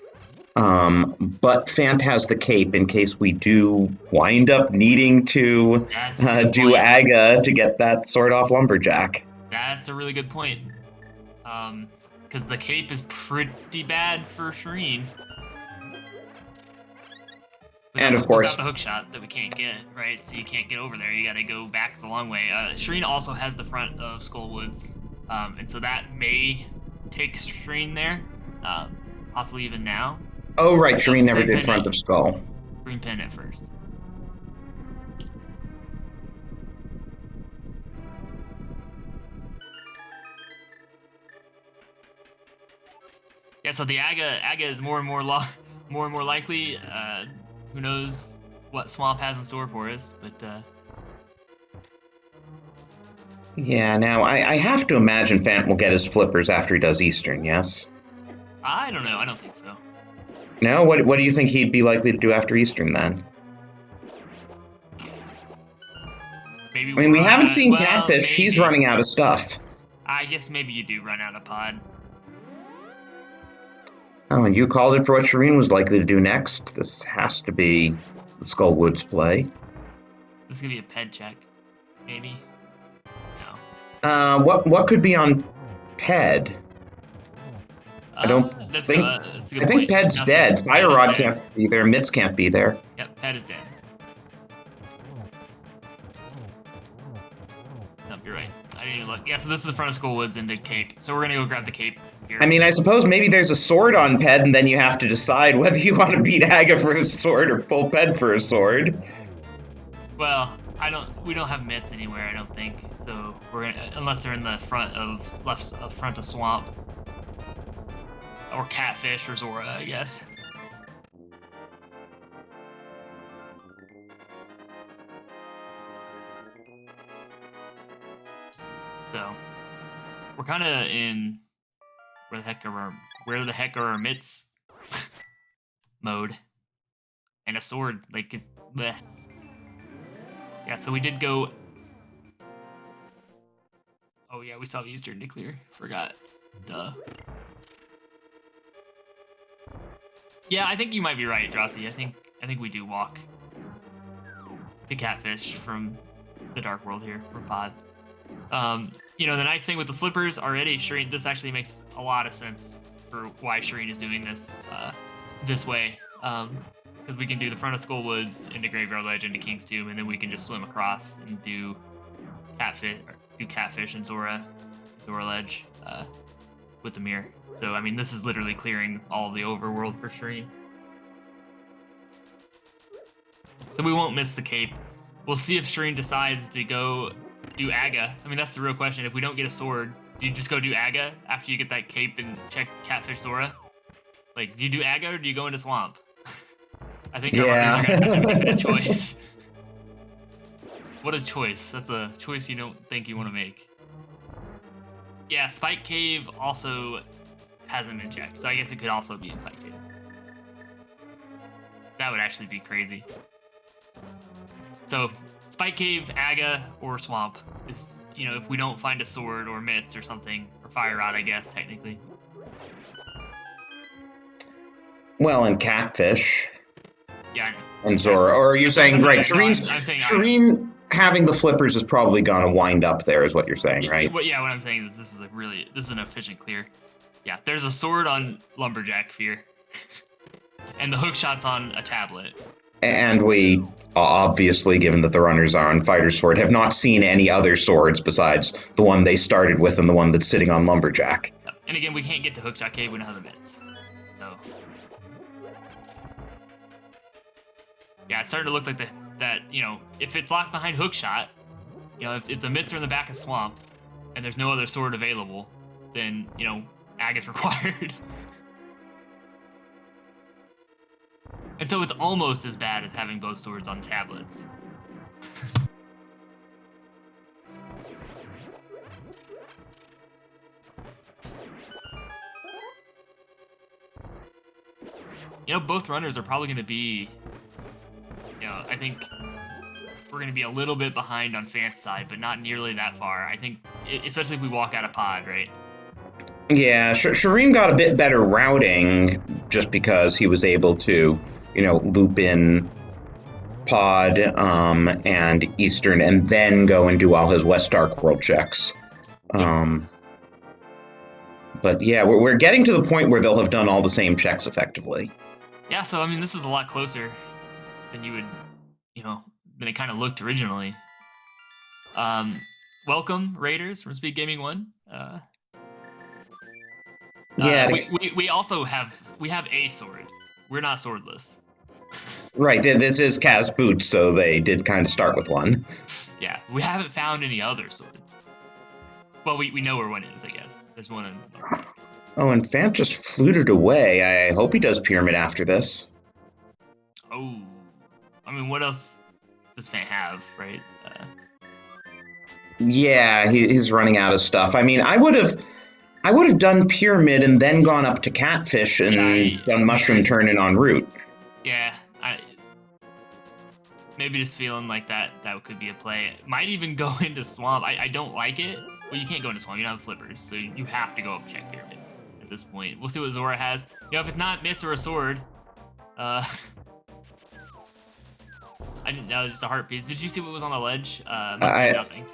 But Fant has the cape in case we do wind up needing to That's a good do point. Aga to get that sword off Lumberjack. That's a really good point. Because the cape is pretty bad for Shireen. And of course, without the hook shot that we can't get, right? So you can't get over there. You got to go back the long way. Shireen also has the front of Skullwoods, and so that may take Shireen there, possibly even now. oh right, Shireen never did front of Skull. Green pin at first. Yeah, so the Aga is more and more likely. Who knows what Swamp has in store for us, but yeah, now I have to imagine Fant will get his flippers after he does Eastern, yes? I don't know. I don't think so. No? What do you think he'd be likely to do after Eastern then? Maybe. I mean, we haven't seen Catfish. Maybe. He's running out of stuff. I guess maybe you do run out of pod. Oh, and you called it for what Shireen was likely to do next. This has to be the Skullwoods play. This is gonna be a ped check, maybe. No. What could be on Ped? I don't think. I think Ped's dead. Fire Rod can't be there. Mitts can't be there. Yep, Ped is dead. Nope, you're right. I didn't even look. Yeah, so this is the front of Skullwoods into Cape. So we're gonna go grab the Cape here. I mean, I suppose maybe there's a sword on Ped, and then you have to decide whether you want to beat Aga for a sword or pull Ped for a sword. Well, we don't have mitts anywhere, I don't think. So we're gonna, unless they're in the front of front of Swamp. Or Catfish or Zora, I guess. So we're kind of in where the heck are our mitts mode, and a sword like bleh. Yeah. So we did go. Oh yeah, we saw the Eastern to clear. Forgot. Duh. Yeah, I think you might be right, Drosy. I think we do walk the Catfish from the Dark World here, from Pod. You know, the nice thing with the flippers already, Shireen, this actually makes a lot of sense for why Shireen is doing this this way. Because we can do the front of Skullwoods into Graveyard Ledge into King's Tomb, and then we can just swim across and do Catfish and Zora Ledge with the mirror. So I mean, this is literally clearing all the overworld for Shireen. So we won't miss the cape. We'll see if Shireen decides to go do Aga. I mean, that's the real question. If we don't get a sword, do you just go do Aga after you get that cape and check Catfish Zora? Like, do you do Aga or do you go into Swamp? I think our runners are going to make a choice. What a choice. That's a choice you don't think you want to make. Yeah, Spike Cave also hasn't been checked, so I guess it could also be in Spike Cave. That would actually be crazy. So, Spike Cave, Aga, or Swamp is, you know, if we don't find a sword or mitts or something, or Fire Rod, I guess, technically. Well, and Catfish. Yeah, I know. And Zora. Or are you saying, right, Shireen having the flippers is probably going to wind up there, is what you're saying, right? Yeah, what I'm saying is this is an efficient clear. Yeah, there's a sword on Lumberjack Fear. And the hook shot's on a tablet. And we, obviously, given that the runners are on Fighter's Sword, have not seen any other swords besides the one they started with and the one that's sitting on Lumberjack. Yep. And again, we can't get to Hookshot Cave, we don't have the mitts. So yeah, it's starting to look like that, you know, if it's locked behind Hookshot, you know, if the mitts are in the back of Swamp and there's no other sword available, then, you know, Ag is required. And so it's almost as bad as having both swords on tablets. You know, both runners are probably going to be, you know, I think we're going to be a little bit behind on Fant's side, but not nearly that far. I think, especially if we walk out of pod, right? Yeah, Shireen got a bit better routing just because he was able to, loop in pod and Eastern and then go and do all his West Dark World checks. But yeah, we're getting to the point where they'll have done all the same checks effectively. Yeah, so I mean, this is a lot closer than you would, than it kind of looked originally. Welcome, Raiders from SpeedGaming 1. Yeah, we also have a sword. We're not swordless. Right, this is Kaz Boots, so they did kind of start with one. Yeah, we haven't found any other swords. Well, we know where one is, I guess. There's one in the Oh, and Fant just fluted away. I hope he does Pyramid after this. Oh. I mean, what else does Fant have, right? Yeah, he's running out of stuff. I mean, I would have done Pyramid and then gone up to Catfish and done Mushroom Turn in en route. Yeah, maybe just feeling like that could be a play. Might even go into Swamp. I don't like it. Well, you can't go into Swamp. You don't have flippers, so you have to go up check Pyramid at this point. We'll see what Zora has. If it's not Mitts or a sword, I didn't know, just a heart piece. Did you see what was on the ledge? Nothing.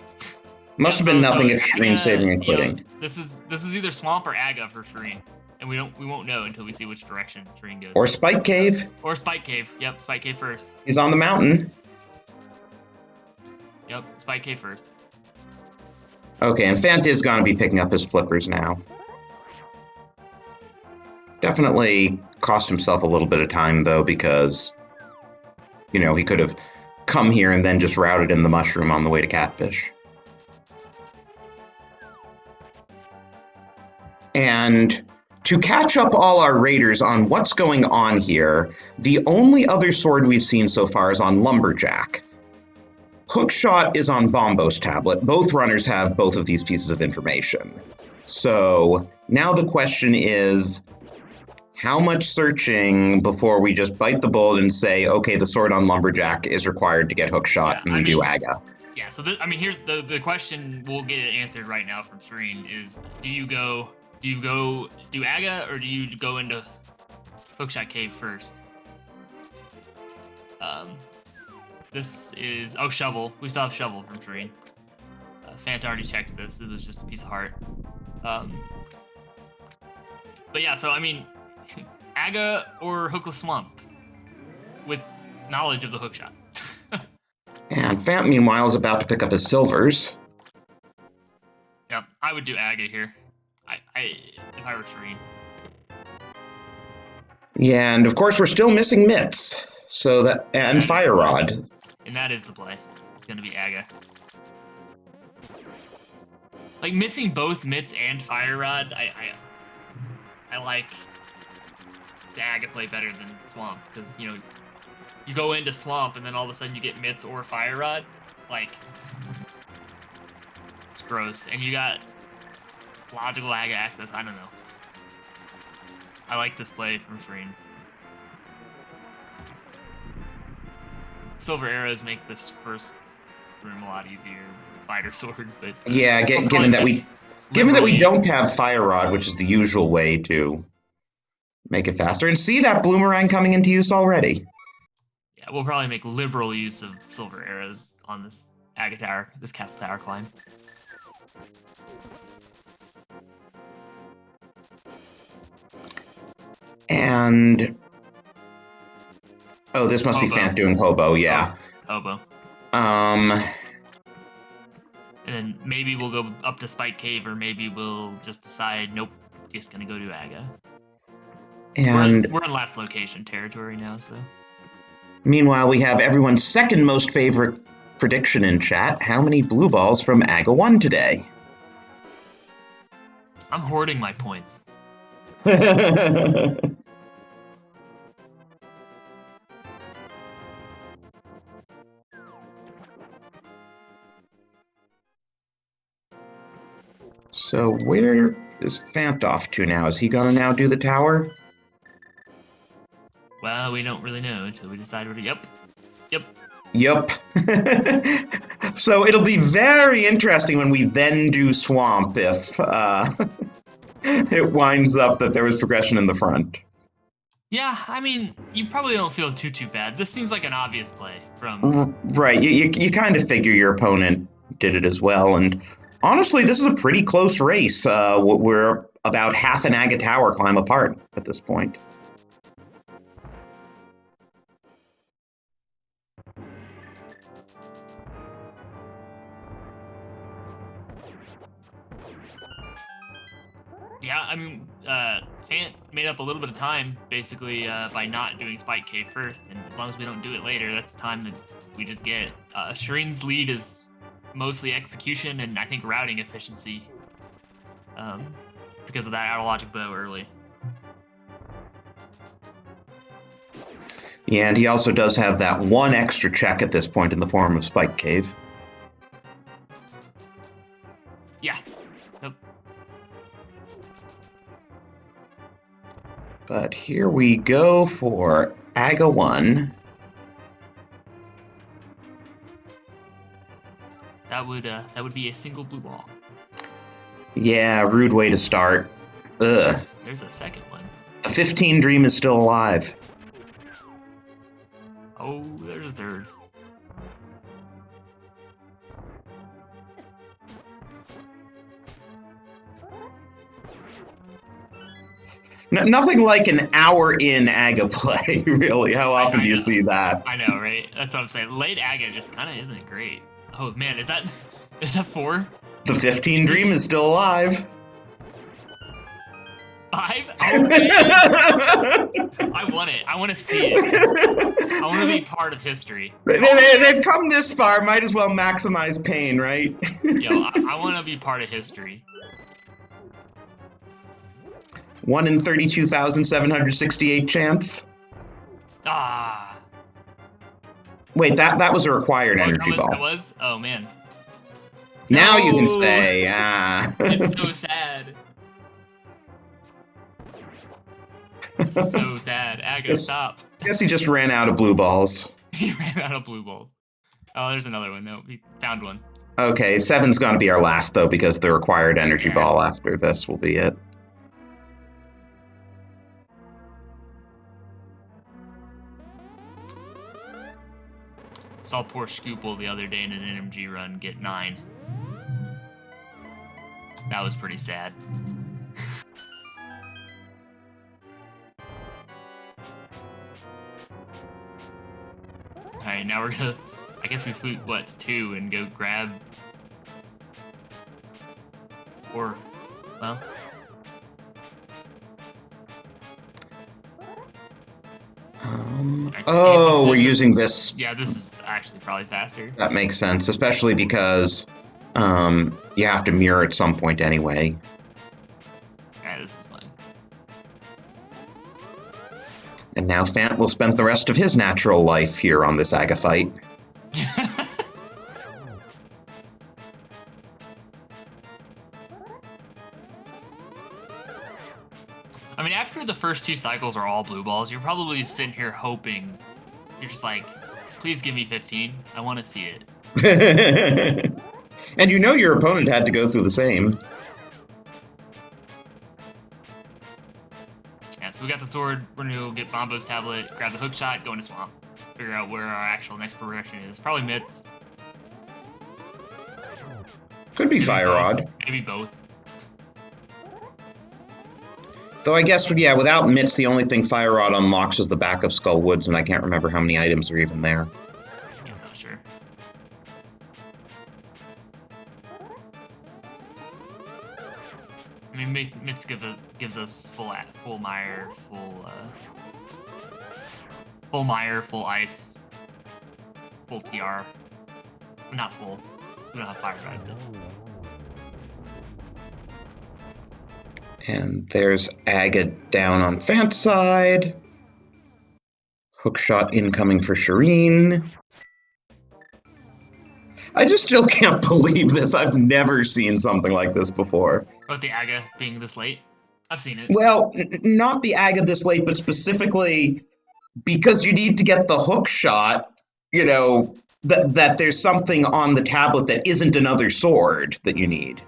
Must have been nothing if Shireen's saving and quitting. This is either Swamp or Aga for Shireen. And we won't know until we see which direction Shireen goes. Or Spike Cave. Or Spike Cave. Yep, Spike Cave first. He's on the mountain. Yep, Spike Cave first. Okay, and Fant is going to be picking up his flippers now. Definitely cost himself a little bit of time, though, because, he could have come here and then just routed in the mushroom on the way to Catfish. And to catch up all our raiders on what's going on here, the only other sword we've seen so far is on Lumberjack. Hookshot is on Bombo's tablet. Both runners have both of these pieces of information. So now the question is, how much searching before we just bite the bullet and say, okay, the sword on Lumberjack is required to get Hookshot and do Aga? Yeah, so here's the question. We'll get it answered right now from Shireen is, do you go do Aga, or do you go into Hookshot Cave first? This is Shovel. We still have Shovel from Shireen. Fant already checked this. It was just a piece of heart. But yeah, so I mean, Aga or Hookless Swamp with knowledge of the hookshot. And Fant, meanwhile, is about to pick up his silvers. Yep, I would do Aga here. If I were Shireen. Yeah, and of course we're still missing Mitts, and Fire Rod. And that is the play. It's gonna be Aga. Like missing both Mitts and Fire Rod, I like the Aga play better than Swamp, because you go into Swamp and then all of a sudden you get Mitts or Fire Rod, like it's gross. And you got logical Aga access. I don't know. I like this play from Shireen. Silver arrows make this first room a lot easier. Fighter sword, but yeah, given that we don't have Fire Rod, which is the usual way to make it faster. And see that Bloomerang coming into use already. Yeah, we'll probably make liberal use of silver arrows on this Aga Tower, this Castle Tower climb. And this must be Fant doing Hobo, yeah. Hobo. And then maybe we'll go up to Spike Cave, or maybe we'll just decide, nope, just gonna go to Aga. And we're in last location territory now, so. Meanwhile, we have everyone's second most favorite prediction in chat. How many blue balls from Aga 1 today? I'm hoarding my points. So where is Fant off to now? Is he gonna now do the tower? Well, we don't really know until we decide where to. Yep. Yep. So it'll be very interesting when we then do Swamp if it winds up that there was progression in the front. Yeah, I mean, you probably don't feel too bad. This seems like an obvious play from. Right, you kind of figure your opponent did it as well, and honestly, this is a pretty close race. We're about half an Aga Tower climb apart at this point. Yeah, I mean, Fant made up a little bit of time basically by not doing Spike Cave first, and as long as we don't do it later, that's time that we just get. Shireen's lead is mostly execution and I think routing efficiency, because of that out of logic bow early. Yeah, and he also does have that one extra check at this point in the form of Spike Cave. Yeah. Nope. But here we go for Aga 1. That would be a single blue ball. Yeah, rude way to start. Ugh. There's a second one. The 15 dream is still alive. Oh, there's a third. Nothing like an hour in Aga play, really. How often do you see that? I know, right? That's what I'm saying. Late Aga just kind of isn't great. Oh man, is that 4? The 15 dream is still alive. 5? Oh man! I want it. I want to see it. I want to be part of history. They've come this far. Might as well maximize pain, right? Yo, I want to be part of history. 1 in 32,768 chance. Ah. Wait, that was a required energy ball. That was? Oh man. Now No! you can say, ah. It's so sad. It's so sad. Aga, stop. Guess he just ran out of blue balls. He ran out of blue balls. Oh, there's another one. No, he found one. Okay, 7's gonna be our last though, because the required energy ball after this will be it. Saw poor Scoople the other day in an NMG run get 9. That was pretty sad. Alright, now we're gonna... I guess we flute, what, 2 and go grab... Or... well... Oh, we're using this. Yeah, this is actually probably faster. That makes sense, especially because you have to mirror at some point anyway. Yeah, this is fine. And now Fant will spend the rest of his natural life here on this Aga fight. I mean, after the first 2 cycles are all blue balls, you're probably sitting here hoping. You're just like, please give me 15. I want to see it. And you know your opponent had to go through the same. Yeah, so we got the sword. We're going to go get Bombo's tablet, grab the hook shot, go into swamp. Figure out where our actual next progression is. Probably mitts. Could be Fire Rod. Maybe both. Though I guess, yeah, without mitts, the only thing Fire Rod unlocks is the back of Skull Woods, and I can't remember how many items are even there. I'm not sure. I mean, mitts gives us full mire, full mire, full ice, full TR. Not full. We don't have Fire Rod. And there's Aga down on Fant's side. Hookshot incoming for Shireen. I just still can't believe this. I've never seen something like this before. About the Aga being this late? I've seen it. Well, not the Aga this late, but specifically because you need to get the hook shot you know, that there's something on the tablet that isn't another sword that you need,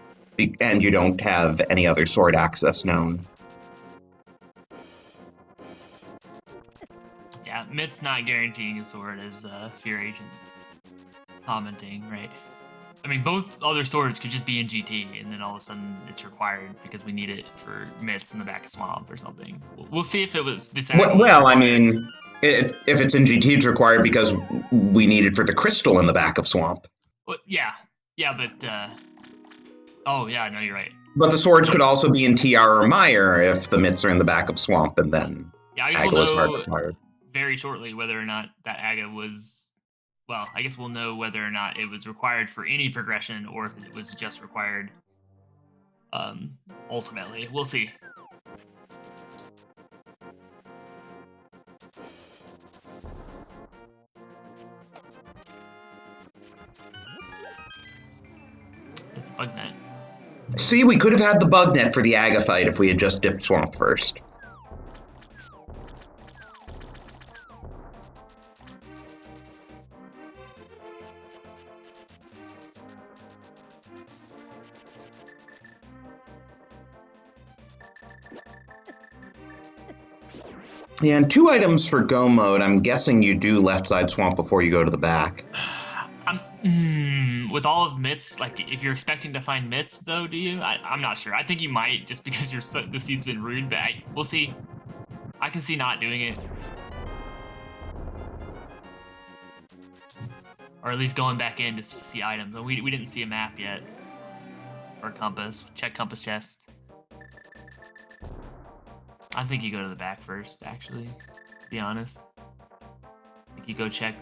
and you don't have any other sword access known. Yeah, Mitt's not guaranteeing a sword, as Fear Agent commenting, right? I mean, both other swords could just be in GT, and then all of a sudden it's required because we need it for Mitts in the back of Swamp or something. We'll see if it was this. Well, I mean, if it's in GT, it's required because we need it for the crystal in the back of Swamp. Well, yeah, but oh yeah, no, you're right. But the swords could also be in TR or Meyer if the Mitts are in the back of Swamp, and then yeah, I guess Aga we'll was hard know required. very shortly whether or not that Aga was. Well, I guess we'll know whether or not it was required for any progression or if it was just required. Ultimately, we'll see. It's a bug net. See, we could have had the bug net for the Aga fight if we had just dipped Swamp first. Yeah, and 2 items for go mode. I'm guessing you do left side Swamp before you go to the back. With all of Mitts, like if you're expecting to find Mitts, though, do you? I'm not sure. I think you might, just because the seed's been rude, but we'll see. I can see not doing it. Or at least going back in to see items. We didn't see a map yet. Or a compass. Check compass chest. I think you go to the back first, actually, to be honest. I think you go check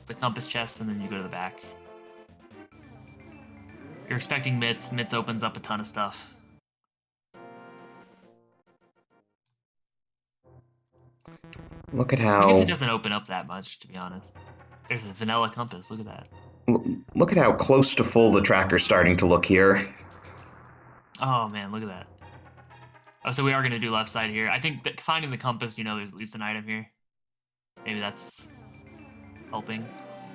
the compass chest and then you go to the back. If you're expecting Mitts, Mitts opens up a ton of stuff. Look at how... I guess it doesn't open up that much, to be honest. There's a vanilla compass, look at that. Look at how close to full the tracker's starting to look here. Oh man, look at that. Oh, so we are going to do left side here. I think that finding the compass, there's at least an item here. Maybe that's helping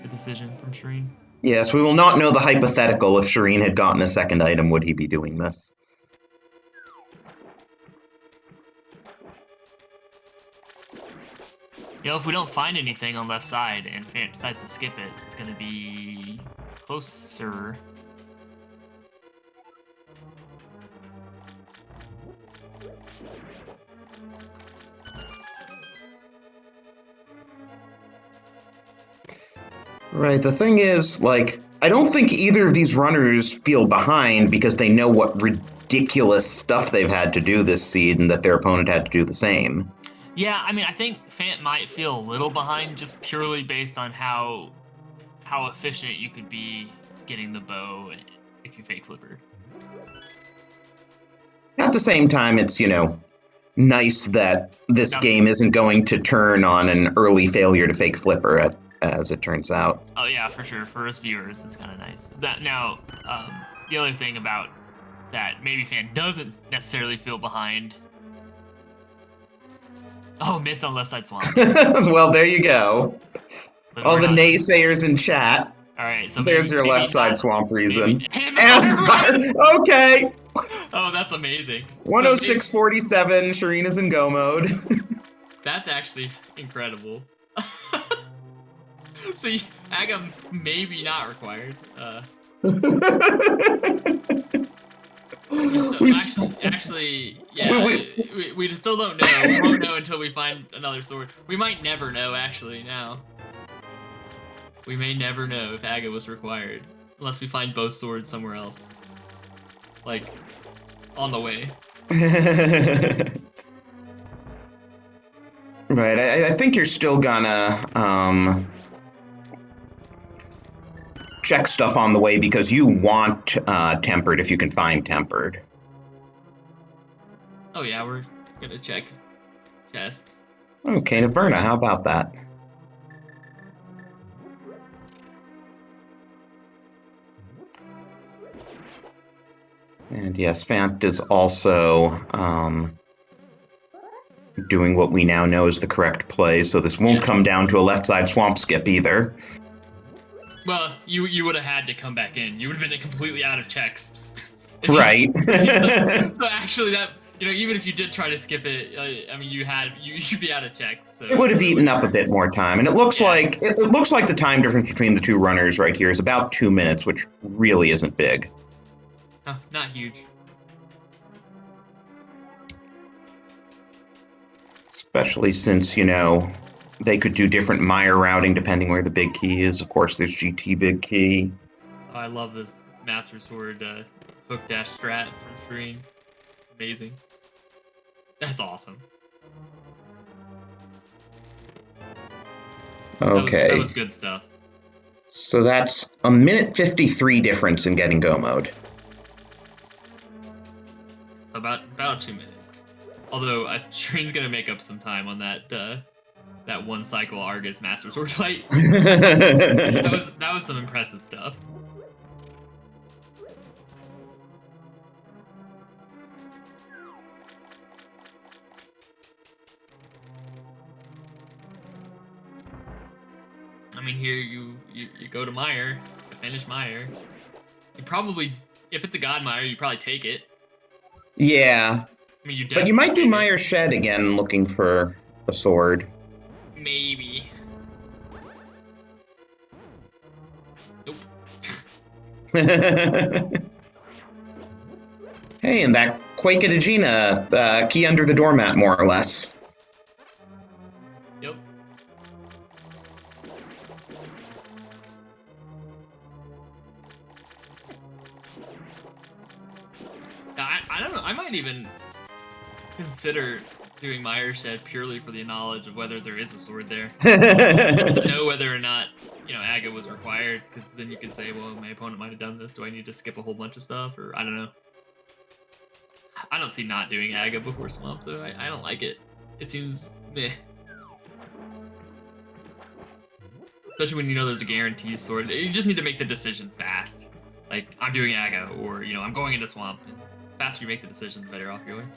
the decision from Shireen. Yes, we will not know the hypothetical. If Shireen had gotten a second item, would he be doing this? If we don't find anything on left side and Fan decides to skip it, it's going to be closer. Right, the thing is, like, I don't think either of these runners feel behind because they know what ridiculous stuff they've had to do this seed and that their opponent had to do the same. Yeah, I mean, I think Fant might feel a little behind just purely based on how efficient you could be getting the bow if you fake flipper. At the same time, it's, nice that this game isn't going to turn on an early failure to fake flipper, as it turns out. Oh yeah, for sure. For us viewers, it's kind of nice. Now, the other thing about that, maybe Fan doesn't necessarily feel behind. Oh, Mitts on left side Swamp. Well, there you go. But all the naysayers in chat. All right, so there's your left side Swamp reason. And fire. Okay. Oh, that's amazing. 106.47. Shireen is in go mode. That's actually incredible. So Agam maybe not required. Actually, yeah, we still don't know. We won't know until we find another sword. We might never know, actually, now. We may never know if Aga was required, unless we find both swords somewhere else. Like, on the way. Right, I think you're still gonna, check stuff on the way because you want tempered if you can find tempered. Oh yeah, we're gonna check chests. Okay, Naberna, how about that? And yes, Fant is also doing what we now know is the correct play, so this won't come down to a left side Swamp skip either. Well, you would have had to come back in. You would have been completely out of checks. Right. So actually, that even if you did try to skip it, I mean, you'd be out of checks. So It would have eaten up a bit more time, and it looks like the time difference between the two runners right here is about 2 minutes, which really isn't big. Oh, not huge. Especially since, they could do different Meyer routing depending where the big key is. Of course, there's GT big key. Oh, I love this Master Sword hook dash strat from Shireen. Amazing. That's awesome. Okay. That was good stuff. So that's a minute 53 difference in getting go mode. About 2 minutes. Although Shireen's gonna make up some time on that one cycle Argus Master Sword fight. that was some impressive stuff. I mean, here you go to Meyer to finish Meyer. You probably, if it's a God Meyer, you probably take it. Yeah. I mean, But you might do Meyer Shed again looking for a sword. Maybe. Nope. Hey, and that Quake at Agena, key under the doormat, more or less. Yep. I don't know. I might even consider doing Meyer Shed purely for the knowledge of whether there is a sword there. Just to know whether or not, Aga was required, because then you could say, well, my opponent might have done this. Do I need to skip a whole bunch of stuff? Or I don't know. I don't see not doing Aga before Swamp, though. I don't like it. It seems meh. Especially when you know there's a guaranteed sword. You just need to make the decision fast. Like, I'm doing Aga, or, I'm going into Swamp. And the faster you make the decision, the better off you're going.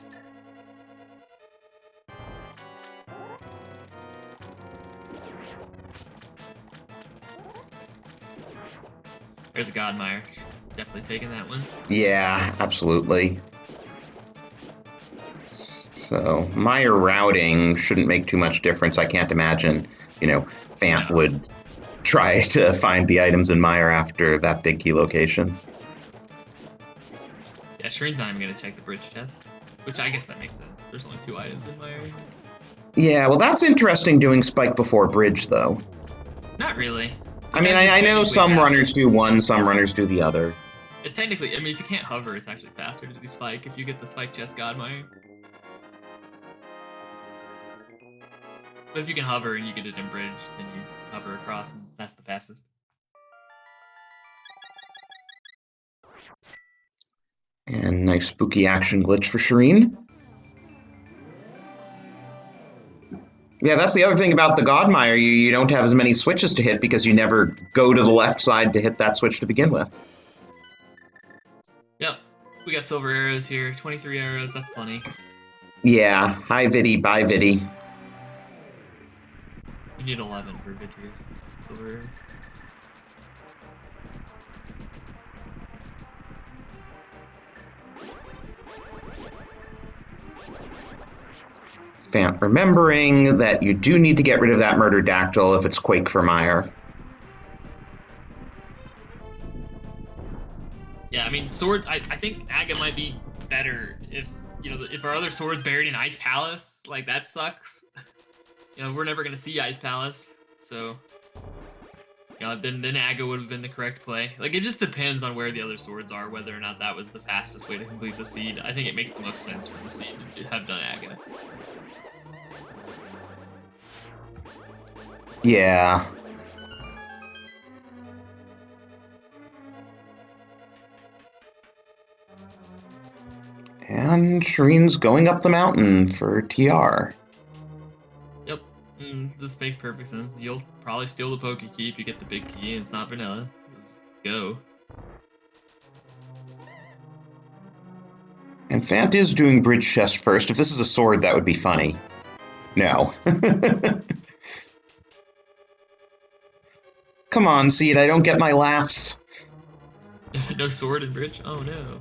There's a Godmire. Definitely taking that one. Yeah, absolutely. So, Meyer routing shouldn't make too much difference. I can't imagine, Fant would try to find the items in Meyer after that big key location. Yeah, Shireen's not even going to check the bridge chest, which I guess that makes sense. There's only 2 items in Meyer. Yeah, well, that's interesting doing Spike before bridge, though. Not really. I mean, I know some runners do one, some runners do the other. It's technically, if you can't hover, it's actually faster to do Spike if you get the Spike chest Godmire. But if you can hover and you get it in bridge, then you hover across, and that's the fastest. And nice spooky action glitch for Shireen. Yeah, that's the other thing about the Godmire. You don't have as many switches to hit because you never go to the left side to hit that switch to begin with. Yep. We got silver arrows here. 23 arrows. That's funny. Yeah. Hi, Viddy. Bye, Viddy. You need 11 for Vitreous. Silver arrows. Fant remembering that you do need to get rid of that Murder Dactyl if it's Quake for Meyer. Yeah, I mean, sword. I think Aga might be better if if our other sword's buried in Ice Palace. Like, that sucks. We're never gonna see Ice Palace, so then Aga would have been the correct play. Like, it just depends on where the other swords are, whether or not that was the fastest way to complete the seed. I think it makes the most sense for the seed to have done Aga. Yeah. And Shireen's going up the mountain for TR. Yep, this makes perfect sense. You'll probably steal the Poke Key if you get the big key and it's not vanilla. Just go. And Fant is doing bridge chest first. If this is a sword, that would be funny. No. Come on, Seed, I don't get my laughs. No sword in bridge? Oh no.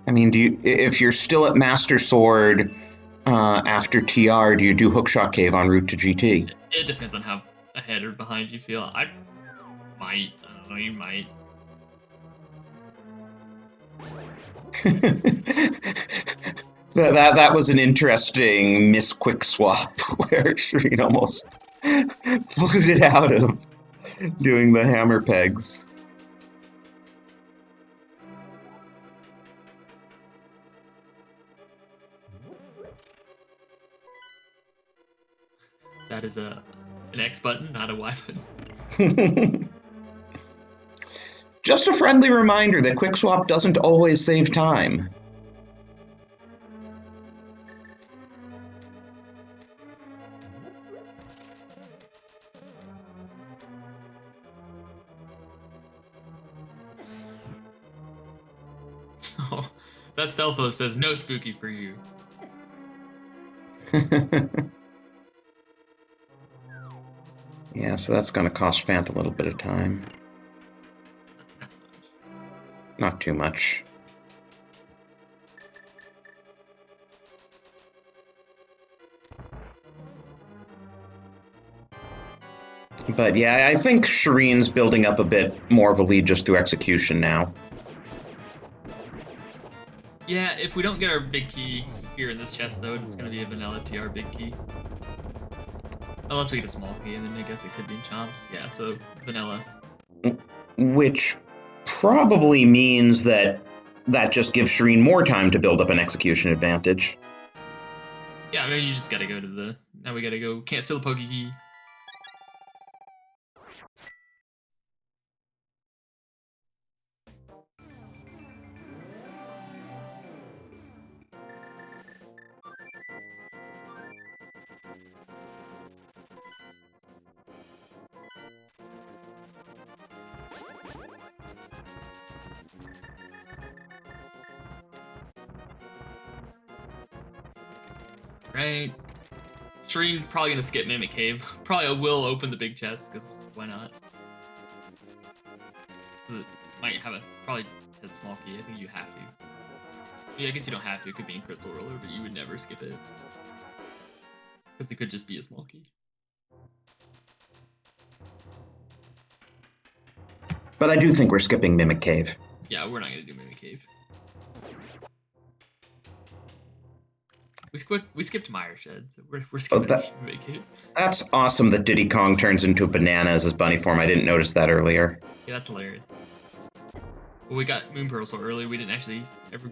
I mean, if you're still at Master Sword after TR, do you do Hookshot Cave en route to GT? It depends on how ahead or behind you feel. I might. I don't know, you might. that was an interesting miss quick swap where Shireen almost fluted out of doing the hammer pegs. That is an X button, not a Y button. Just a friendly reminder that quick swap doesn't always save time. Oh, that Stealthos says no spooky for you. Yeah, so that's going to cost Fant a little bit of time. Not too much. But yeah, I think Shireen's building up a bit more of a lead just through execution now. Yeah, if we don't get our big key here in this chest, though, it's going to be a vanilla TR big key. Unless we get a small key, and then I guess it could be in chomps. Yeah, so vanilla. Which probably means that just gives Shireen more time to build up an execution advantage. Yeah, I mean, you just got to go to the... Now we got to go... Can't steal the Poke Key. Right. Shireen probably gonna skip Mimic Cave. Probably will open the big chest, because why not? It might have a... Probably has a small key. I think you have to. Yeah, I guess you don't have to. It could be in Crystal Roller, but you would never skip it. Because it could just be a small key. But I do think we're skipping Mimic Cave. Yeah, we're not gonna do Mimic Cave. We skipped Mire Shed, so we're skipping Mimic Cave. That's awesome that Diddy Kong turns into a banana as his bunny form. I didn't notice that earlier. Yeah, that's hilarious. Well, we got Moon Pearl so early, we didn't actually ever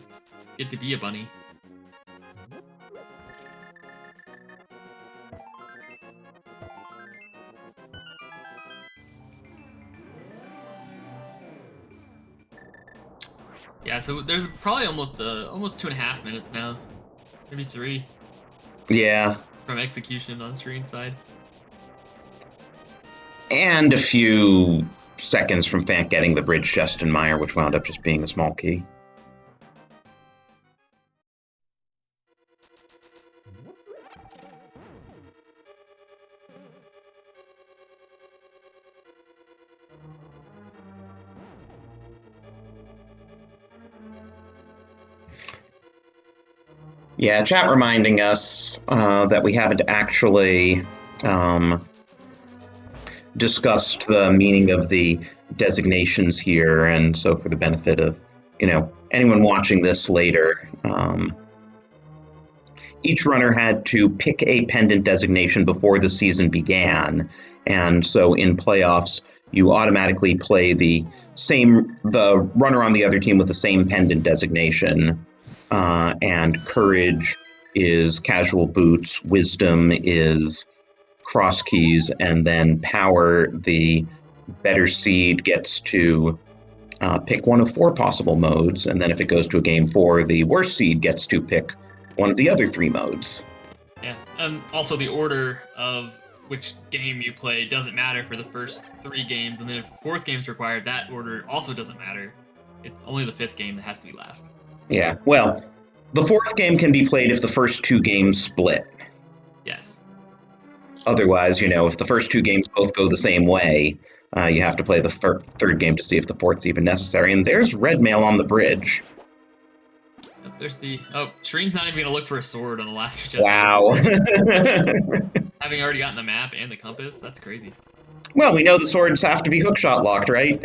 get to be a bunny. Yeah, so there's probably almost 2.5 minutes now. Maybe 3. Yeah. From execution on the screen side. And a few seconds from Fant getting the bridge chest in Mire, which wound up just being a small key. Yeah, chat reminding us that we haven't actually discussed the meaning of the designations here, and so for the benefit of, anyone watching this later, each runner had to pick a pendant designation before the season began, and so in playoffs, you automatically play the runner on the other team with the same pendant designation. And courage is casual boots, wisdom is cross keys, and then power, the better seed gets to pick one of 4 possible modes, and then if it goes to a game 4, the worst seed gets to pick one of the other 3 modes. Yeah, and also the order of which game you play doesn't matter for the first 3 games, and then if the 4th game is required, that order also doesn't matter. It's only the 5th game that has to be last. Yeah, well, the 4th game can be played if the first 2 games split. Yes. Otherwise, you know, if the first two games both go the same way, you have to play the third game to see if the fourth's even necessary. And there's red mail on the bridge. Oh, there's the... Oh, Shireen's not even going to look for a sword on the last chest. Wow. Having already gotten the map and the compass, that's crazy. Well, we know the swords have to be hookshot locked, right?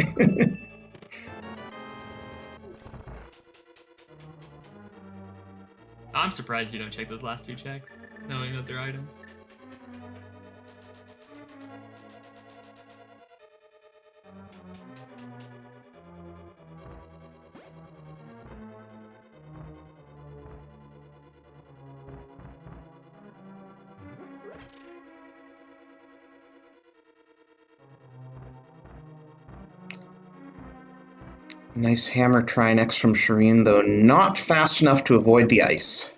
I'm surprised you don't check those last two checks, knowing that they're items. Nice hammer try next from Shireen, though not fast enough to avoid the ice.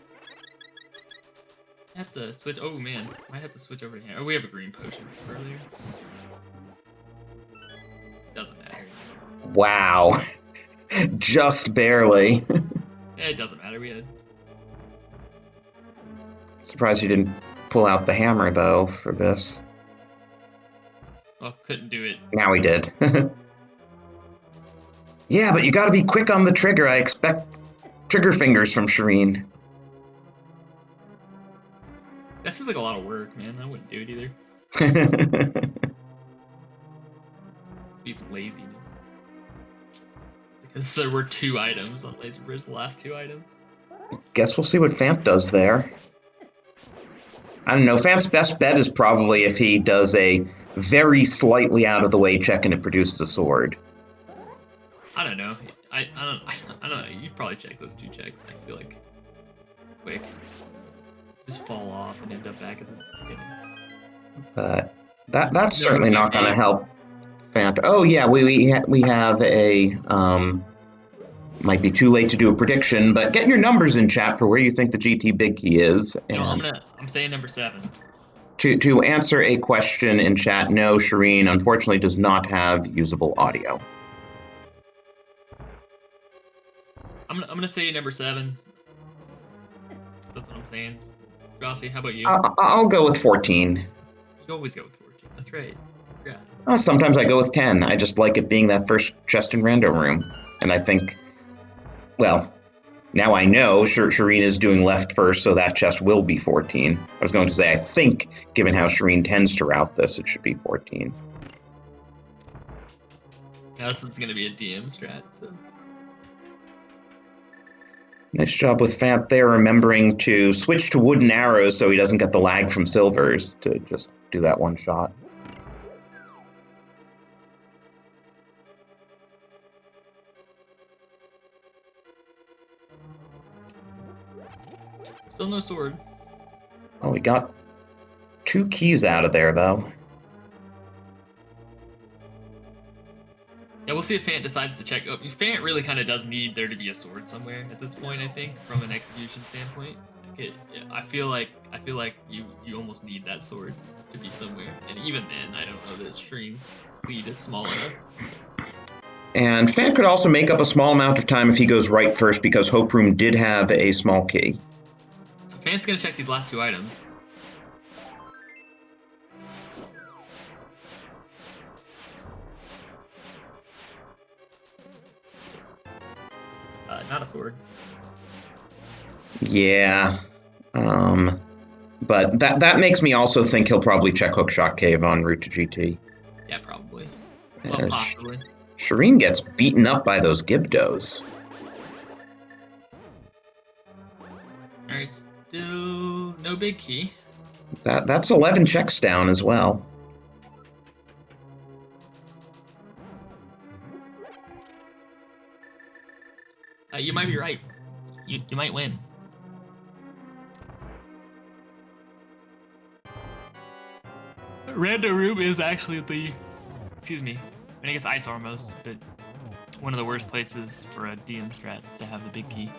I have to switch. Oh man, might have to switch over to him. Oh, we have a green potion from earlier. Doesn't matter. Wow. Just barely. Yeah, it doesn't matter. We had. Surprised you didn't pull out the hammer, though, for this. Well, couldn't do it. Now he did. Yeah, but you gotta be quick on the trigger. I expect trigger fingers from Shireen. That seems like a lot of work, man. I wouldn't do it either. Be some laziness. Because there were two items on Laser Bridge, the last two items. Guess we'll see what Famp does there. I don't know. Famp's best bet is probably if he does a very slightly out of the way check and it produces a sword. I don't know. I don't know. You'd probably check those two checks. I feel like it's quick. Just fall off and end up back at the beginning. But that's certainly not going to help Famp. Oh yeah, we have a might be too late to do a prediction, but get your numbers in chat for where you think the GT big key is. And I'm saying number 7. To answer a question in chat, no, Shireen unfortunately does not have usable audio. I'm gonna say number 7. That's what I'm saying. Rossi, how about you? I'll go with 14. You always go with 14. That's right. Yeah. Sometimes I go with 10. I just like it being that first chest in rando room. And I think, well, now I know Shireen is doing left first, so that chest will be 14. I was going to say, I think, given how Shireen tends to route this, it should be 14. Yeah, this is gonna be a DM strat, so. Nice job with Famp there, remembering to switch to wooden arrows so he doesn't get the lag from silvers to just do that one shot. Still no sword. Oh, we got 2 keys out of there, though. Yeah, we'll see if Fant decides to check. Oh, Fant really kind of does need there to be a sword somewhere at this point. I think, from an execution standpoint, I feel like you almost need that sword to be somewhere. And even then, I don't know that stream lead is small enough. And Fant could also make up a small amount of time if he goes right first, because Hope Room did have a small key. So Fant's gonna check these last 2 items. Not a sword. Yeah. But that makes me also think he'll probably check Hookshot Cave en route to GT. Yeah, probably. Well, possibly. Shireen gets beaten up by those Gibdos. Alright, still no big key. That's 11 checks down as well. You might be right. You might win. Rando Room is actually the, excuse me, I guess Ice Armos, but one of the worst places for a DM strat to have the big key.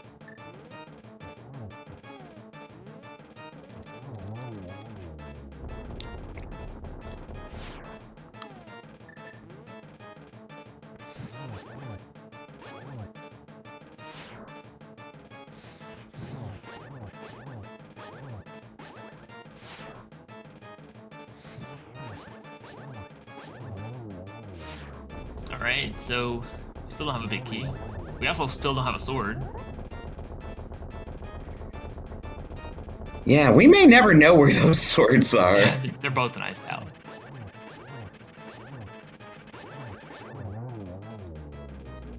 right? So we still don't have a big key. We also still don't have a sword. Yeah, we may never know where those swords are. Yeah, they're both in Ice Palace.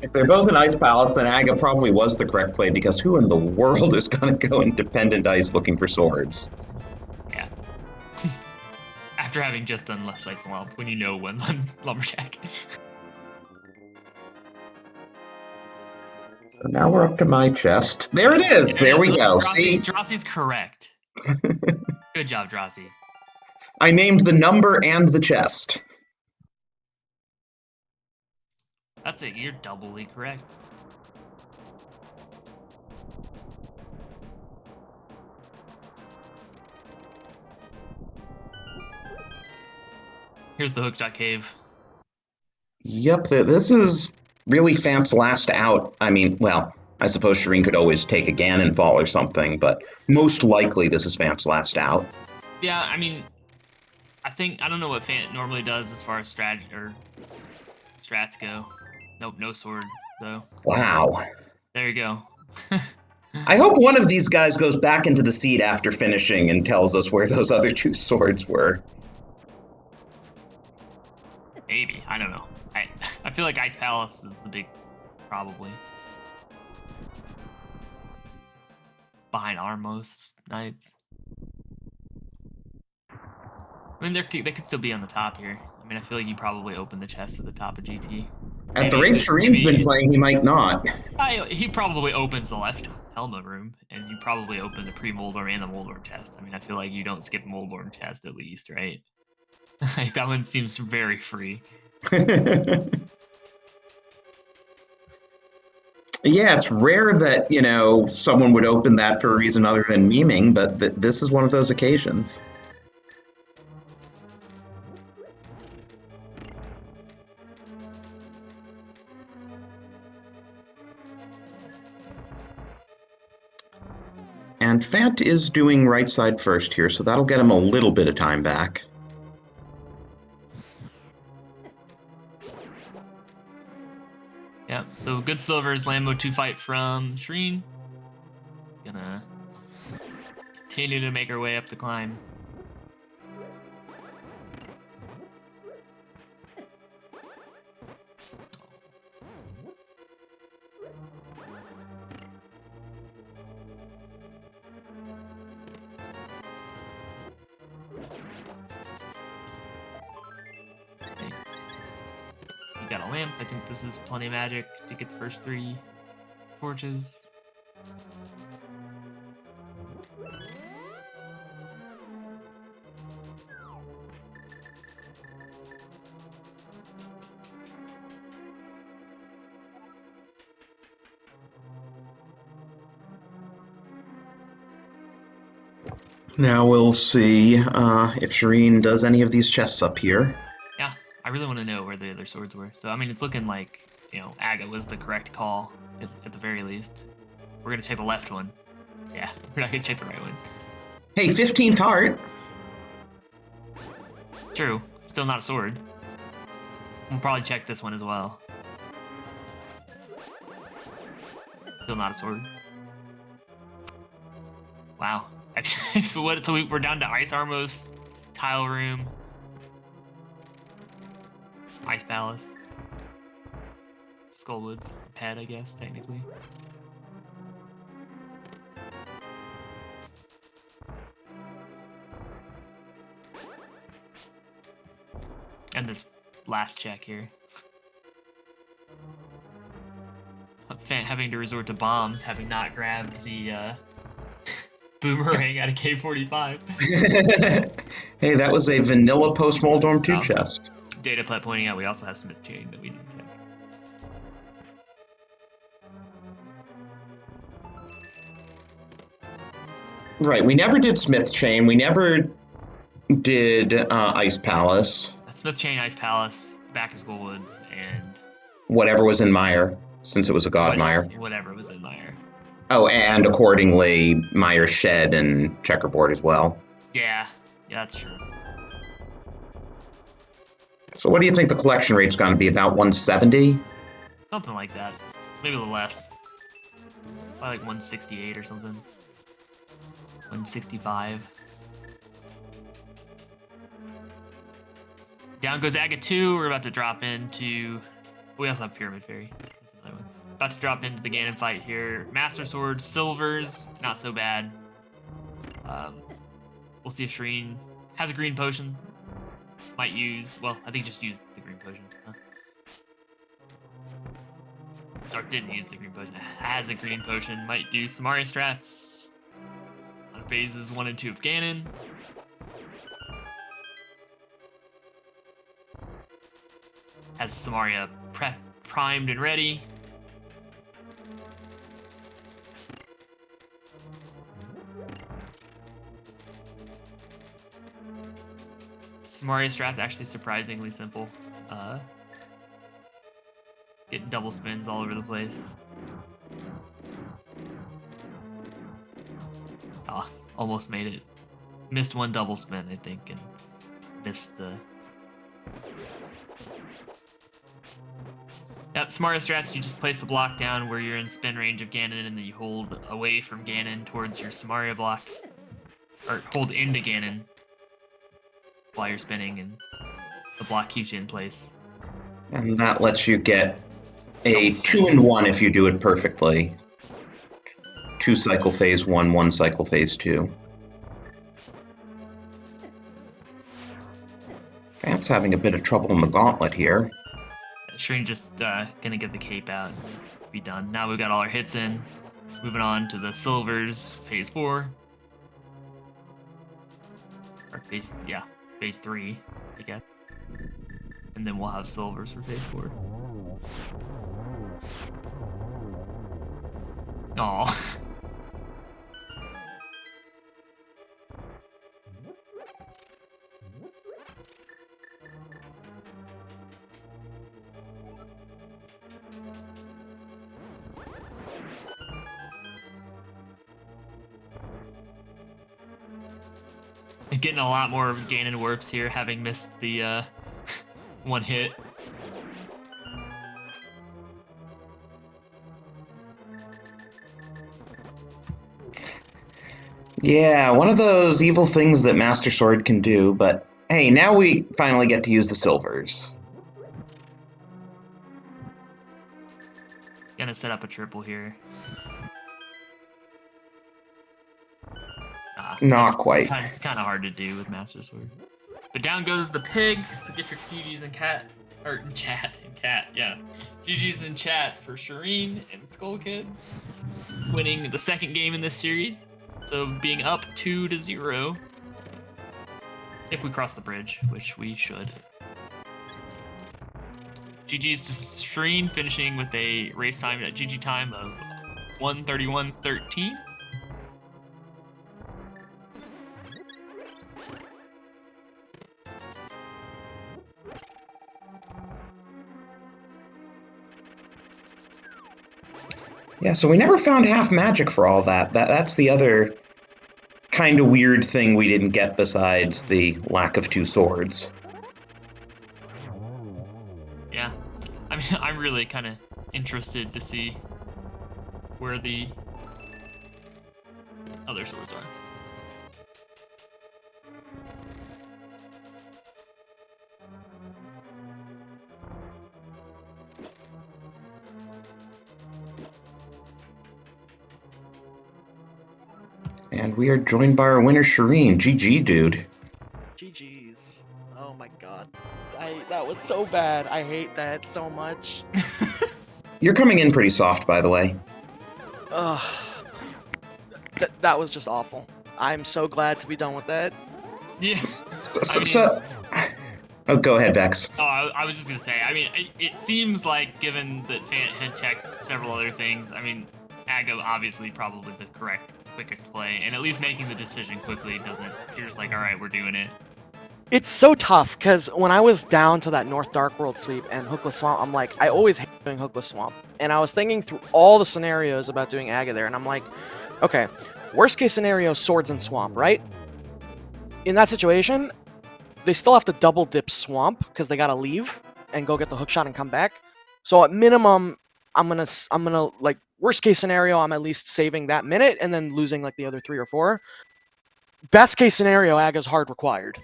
If they're both in Ice Palace, then Aga probably was the correct play, because who in the world is going to go independent ice looking for swords? Yeah. After having just done Left Side Swamp, when you know one's on Lumberjack. So now we're up to my chest. There it is! There we go. See? Drossie's correct. Good job, Drossie. I named the number and the chest. That's it, you're doubly correct. Here's the Hookshot Cave. Yep, this is really Fant's last out. I mean, well, I suppose Shireen could always take a Ganon fall or something, but most likely this is Fant's last out. Yeah, I mean, I don't know what Fant normally does as far as strats go. Nope, no sword, though. Wow. There you go. I hope one of these guys goes back into the seat after finishing and tells us where those other two swords were. Maybe, I don't know. I feel like Ice Palace is the big, probably. Behind Armos Knights. I mean, they could still be on the top here. I mean, I feel like you probably opened the chest at the top of GT. At the rate Shireen's been playing, he might not. He probably opens the left helmet room, and you probably open the pre-Moldorm and the Moldorm chest. I mean, I feel like you don't skip Moldorm chest at least, right? Like, that one seems very free. Yeah, it's rare that, you know, someone would open that for a reason other than memeing, but this is one of those occasions. And Fant is doing right side first here, so that'll get him a little bit of time back. Yeah, so good silvers, Lambo 2 fight from Shireen. Gonna continue to make her way up the climb. Got a lamp. I think this is plenty of magic to get the first 3 torches. Now we'll see if Shireen does any of these chests up here. Yeah, I really want to know where the other swords were. So, I mean, it's looking like, you know, Aga was the correct call, at the very least. We're going to take the left one. Yeah, we're not going to take the right one. Hey, 15th heart! True. Still not a sword. We'll probably check this one as well. Still not a sword. Wow. Actually, so we're down to Ice Armos, Tile Room, Ice Palace, Skullwoods, Pet, I guess, technically. And this last check here. Having to resort to bombs, having not grabbed the boomerang out of K45. Hey, that was a vanilla post-Moldorm 2 chest. Data plat pointing out we also have Smith Chain that we didn't check. Right, we never did Smith Chain, we never did Ice Palace. Smith Chain, Ice Palace, back is Skullwoods, and... whatever was in Mire, since it was a God Mire. Whatever was in Mire. Oh, and accordingly, Mire Shed and Checkerboard as well. Yeah, that's true. So what do you think the collection rate's going to be? About 170? Something like that. Maybe a little less. Probably like 168 or something. 165. Down goes Aga 2. We're about to drop into... We also have Pyramid Fairy. That's another one. About to drop into the Ganon fight here. Master Sword, Silvers, not so bad. We'll see if Shireen has a green potion. Might use... Well, I think just used the green potion. Huh? Or didn't use the green potion. Has a green potion. Might do Samaria strats on phases 1 and 2 of Ganon. Has Samaria primed and ready. Samaria strat's actually surprisingly simple. Getting double spins all over the place. Ah, almost made it. Missed one double spin, I think, and missed the... Yep, Samaria strats, you just place the block down where you're in spin range of Ganon, and then you hold away from Ganon towards your Samaria block. Or hold into Ganon while you're spinning, and the block keeps you in place. And that lets you get a 2-in-1 if you do it perfectly. 2 cycle phase 1, 1 cycle phase 2. That's having a bit of trouble in the gauntlet here. Shireen just gonna get the cape out and be done. Now we've got all our hits in. Moving on to the Silvers, phase 4. Or phase 3, I guess. And then we'll have Silvers for phase 4. Aw. Getting a lot more Ganon warps here, having missed the one hit. Yeah, one of those evil things that Master Sword can do, but hey, now we finally get to use the Silvers. Gonna set up a triple here. Not quite. It's kind of hard to do with Master Sword. But down goes the pig. So get your GGs in cat. Or in chat. In cat, yeah. GGs in chat for Shireen and Skull Kids. Winning the second game in this series. So being up 2-0. If we cross the bridge, which we should. GG's to Shireen, finishing with a race time at GG time of 1:31:13. Yeah, so we never found half magic for all that. That's the other kind of weird thing we didn't get besides the lack of 2 swords. Yeah, I mean, I'm really kind of interested to see where the other swords are. And we are joined by our winner, Shireen. GG, dude. GG's. Oh my god. That was so bad. I hate that so much. You're coming in pretty soft, by the way. Ugh. That was just awful. I'm so glad to be done with that. Yes. Oh, go ahead, Vex. Oh, I was just gonna say. I mean, it seems like, given that Fan had checked several other things, I mean, Aga obviously probably the quickest play, and at least making the decision quickly doesn't. You're just like, all right, we're doing it. It's so tough because when I was down to that North Dark World sweep and Hookless Swamp, I'm like, I always hate doing Hookless Swamp, and I was thinking through all the scenarios about doing Aga there, and I'm like, okay, worst case scenario, swords and swamp, right? In that situation, they still have to double dip swamp because they gotta leave and go get the hook shot and come back. So at minimum, I'm gonna like worst case scenario, I'm at least saving that minute and then losing like the other 3 or 4. Best case scenario, Aga's hard required,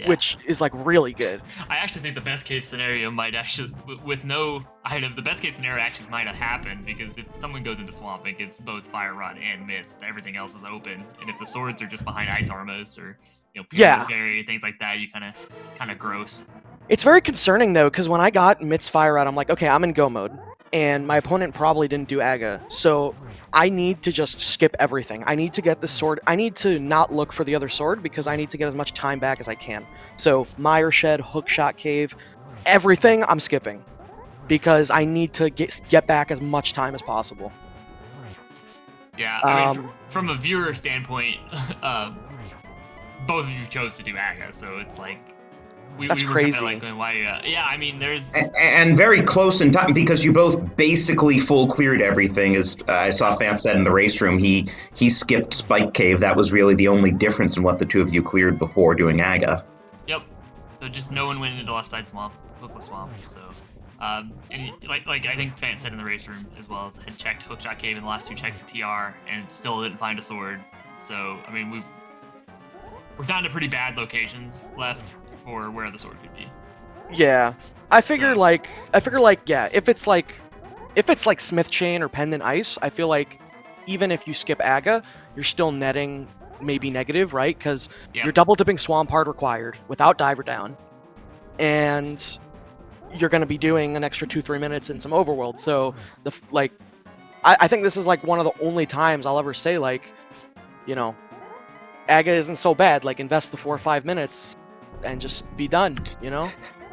which is like really good. I actually think the best case scenario might actually, with no item, the best case scenario actually might have happened, because if someone goes into swamp, it gets both fire rod and mist. Everything else is open, and if the swords are just behind ice armos or pyramid things like that, you kind of gross. It's very concerning though, because when I got Mit's fire rod, I'm like, okay, I'm in go mode, and my opponent probably didn't do Aga, so I need to just skip everything. I need to get the sword. I need to not look for the other sword because I need to get as much time back as I can. So Mire Shed, Hookshot Cave, everything I'm skipping because I need to get back as much time as possible. Yeah, I mean, from a viewer standpoint, both of you chose to do Aga, so it's like that's we were crazy. Kind of like going, why? Yeah, I mean, there's and very close in time because you both basically full cleared everything. As I saw Fant said in the race room, he skipped Spike Cave. That was really the only difference in what the two of you cleared before doing Aga. Yep. So just no one went into left side swamp, hookless swamp. So, and like I think Fant said in the race room as well, had checked Hookshot Cave in the last 2 checks at TR and still didn't find a sword. So I mean, we're down to pretty bad locations left for where the sword could be. Yeah, I figure like yeah, if it's like Smith Chain or Pendant Ice, I feel like even if you skip Aga, you're still netting maybe negative, right? Because you're double dipping swamp hard required without diver down, and you're going to be doing an extra 2-3 minutes in some overworld. So I think this is like one of the only times I'll ever say like, Aga isn't so bad. Like invest the 4 or 5 minutes and just be done,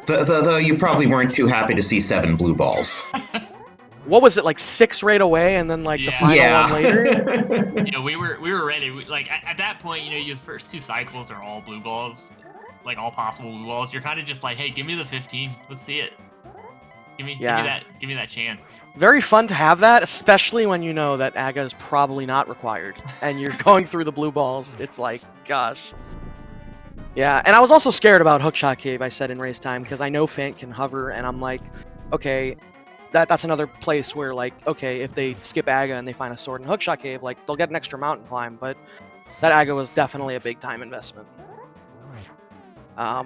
Though you probably weren't too happy to see 7 blue balls. What was it, like 6 right away, and then like the final one later? We were ready. Like at that point, your first 2 cycles are all blue balls, like all possible blue balls. You're kind of just like, hey, give me the 15. Let's see it. Give me that chance. Very fun to have that, especially when you know that Aga is probably not required, and you're going through the blue balls. It's like, gosh. Yeah, and I was also scared about Hookshot Cave, I said in race time, because I know Fant can hover, and I'm like, okay, that's another place where, like, okay, if they skip Aga and they find a sword in Hookshot Cave, like, they'll get an extra mountain climb, but that Aga was definitely a big time investment. Yeah,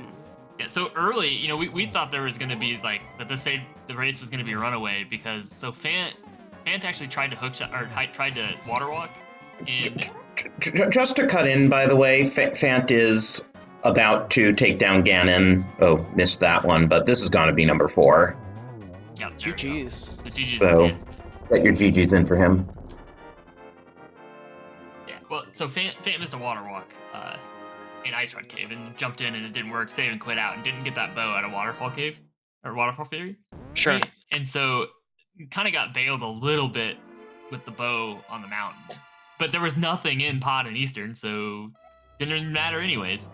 so early, we thought there was going to be, like, that the race was going to be a runaway, because, so Fant actually tried to hookshot, or tried to water walk, and... Just to cut in, by the way, Fant is about to take down Ganon. Oh, missed that one, but this is going to be number 4. Yep, GG's. So, get your GG's in for him. Yeah, well, so Fant missed a water walk in Ice Rod Cave and jumped in and it didn't work, save and quit out, and didn't get that bow out of Waterfall Cave, or Waterfall Theory. Sure. Right? And so, kind of got bailed a little bit with the bow on the mountain. But there was nothing in Pod and Eastern, so didn't matter anyways. So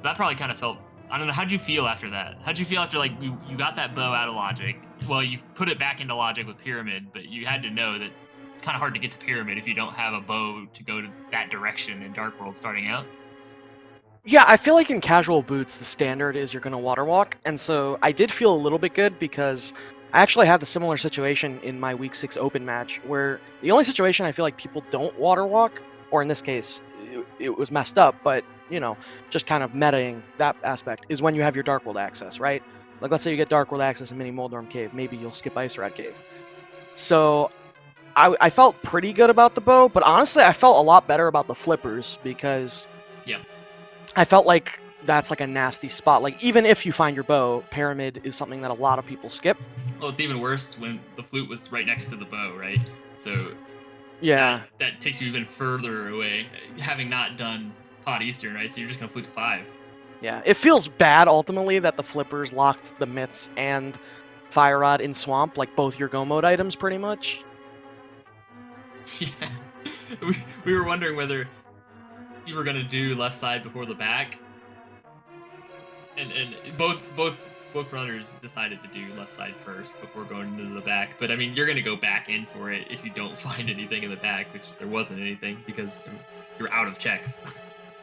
that probably kind of felt, I don't know, how'd you feel after that? How'd you feel after, like, you got that bow out of Logic? Well, you put it back into Logic with Pyramid, but you had to know that it's kind of hard to get to Pyramid if you don't have a bow to go to that direction in Dark World starting out. Yeah, I feel like in casual boots, the standard is you're going to water walk, and so I did feel a little bit good because I actually had the similar situation in my Week 6 Open match, where the only situation I feel like people don't water walk, or in this case, it was messed up, but, just kind of metaing that aspect, is when you have your Dark World access, right? Like, let's say you get Dark World access in Mini Moldorm Cave, maybe you'll skip Ice Rat Cave. So, I felt pretty good about the bow, but honestly, I felt a lot better about the flippers, because I felt like that's like a nasty spot. Like, even if you find your bow, Pyramid is something that a lot of people skip. Well, it's even worse when the flute was right next to the bow, right? So yeah, that takes you even further away, having not done Pod Eastern, right? So you're just gonna flute to 5. Yeah, it feels bad ultimately that the flippers locked the Myths and Fire Rod in Swamp, like both your go mode items, pretty much. Yeah, we were wondering whether you were gonna do left side before the back, and both runners decided to do left side first before going into the back. But I mean, you're gonna go back in for it if you don't find anything in the back, which there wasn't anything because you're out of checks.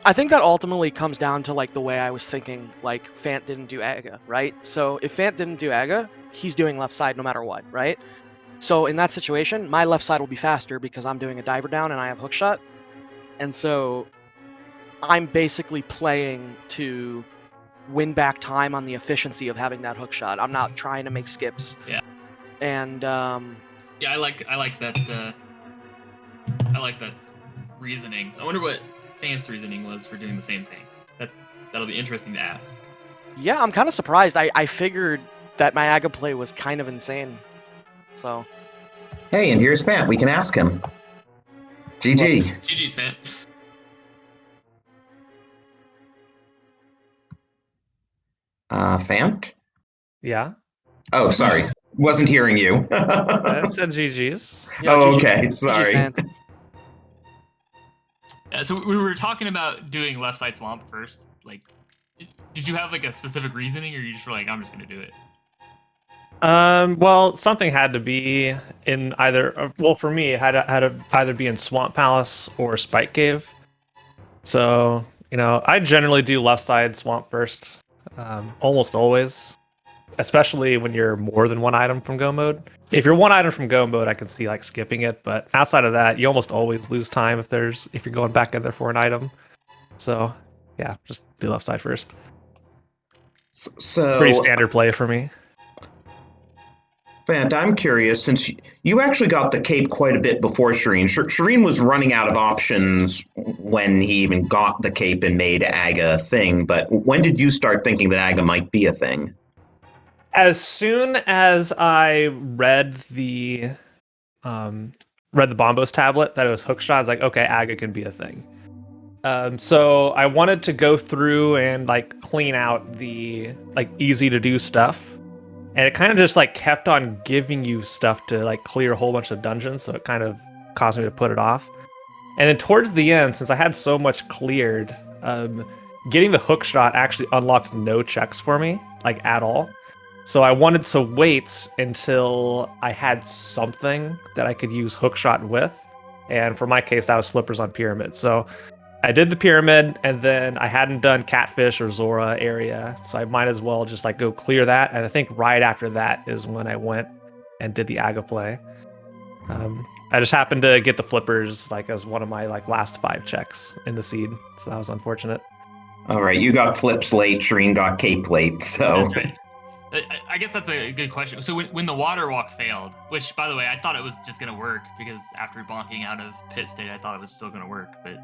I think that ultimately comes down to like the way I was thinking. Like Fant didn't do Aga, right? So if Fant didn't do Aga, he's doing left side no matter what, right? So in that situation, my left side will be faster because I'm doing a diver down and I have hook shot, and so I'm basically playing to win back time on the efficiency of having that hook shot. I'm not trying to make skips. Yeah. And Yeah, I like that. I like that reasoning. I wonder what Fant's reasoning was for doing the same thing. That'll be interesting to ask. yeah, I'm kind of surprised. I figured that my Aga play was kind of insane. So Hey, and here's Fant. We can ask him. GG. GG's, Fant. Fant? Yeah. Oh, sorry. Wasn't hearing you. I said GG's. yeah, Oh, GG, okay. GG Sorry. Fant. So we were talking about doing left side swamp first. Like, did you have like a specific reasoning, or you just were like, I'm just gonna do it? Well, something had to be in either. Well, for me, it had to either be in Swamp Palace or Spike Cave. So I generally do left side swamp first, almost always, especially when you're more than one item from go mode. If you're one item from go mode, I can see like skipping it, but outside of that, you almost always lose time if you're going back in there for an item. So yeah, just do left side first. So, Pretty standard play for me. Fant, I'm curious, since you actually got the cape quite a bit before Shireen. Shireen was running out of options when he even got the cape and made Aga a thing, but when did you start thinking that Aga might be a thing? As soon as I read the Bombos tablet that it was hookshot, I was like, okay, Aga can be a thing. So I wanted to go through and like clean out the like easy to do stuff, and it kind of just like kept on giving you stuff to like clear a whole bunch of dungeons, so it kind of caused me to put it off. And then towards the end, since I had so much cleared, getting the hook shot actually unlocked no checks for me, like at all. So I wanted to wait until I had something that I could use hookshot with. And for my case, that was flippers on pyramid. So I did the pyramid, and then I hadn't done catfish or Zora area. So I might as well just like go clear that. And I think right after that is when I went and did the Aga play. I just happened to get the flippers like as one of my like last 5 checks in the seed. So that was unfortunate. All right, you got flips late, Shireen got cape late, so... That's right. I guess that's a good question. So when the water walk failed, which by the way, I thought it was just gonna work because after bonking out of pit state, I thought it was still gonna work, but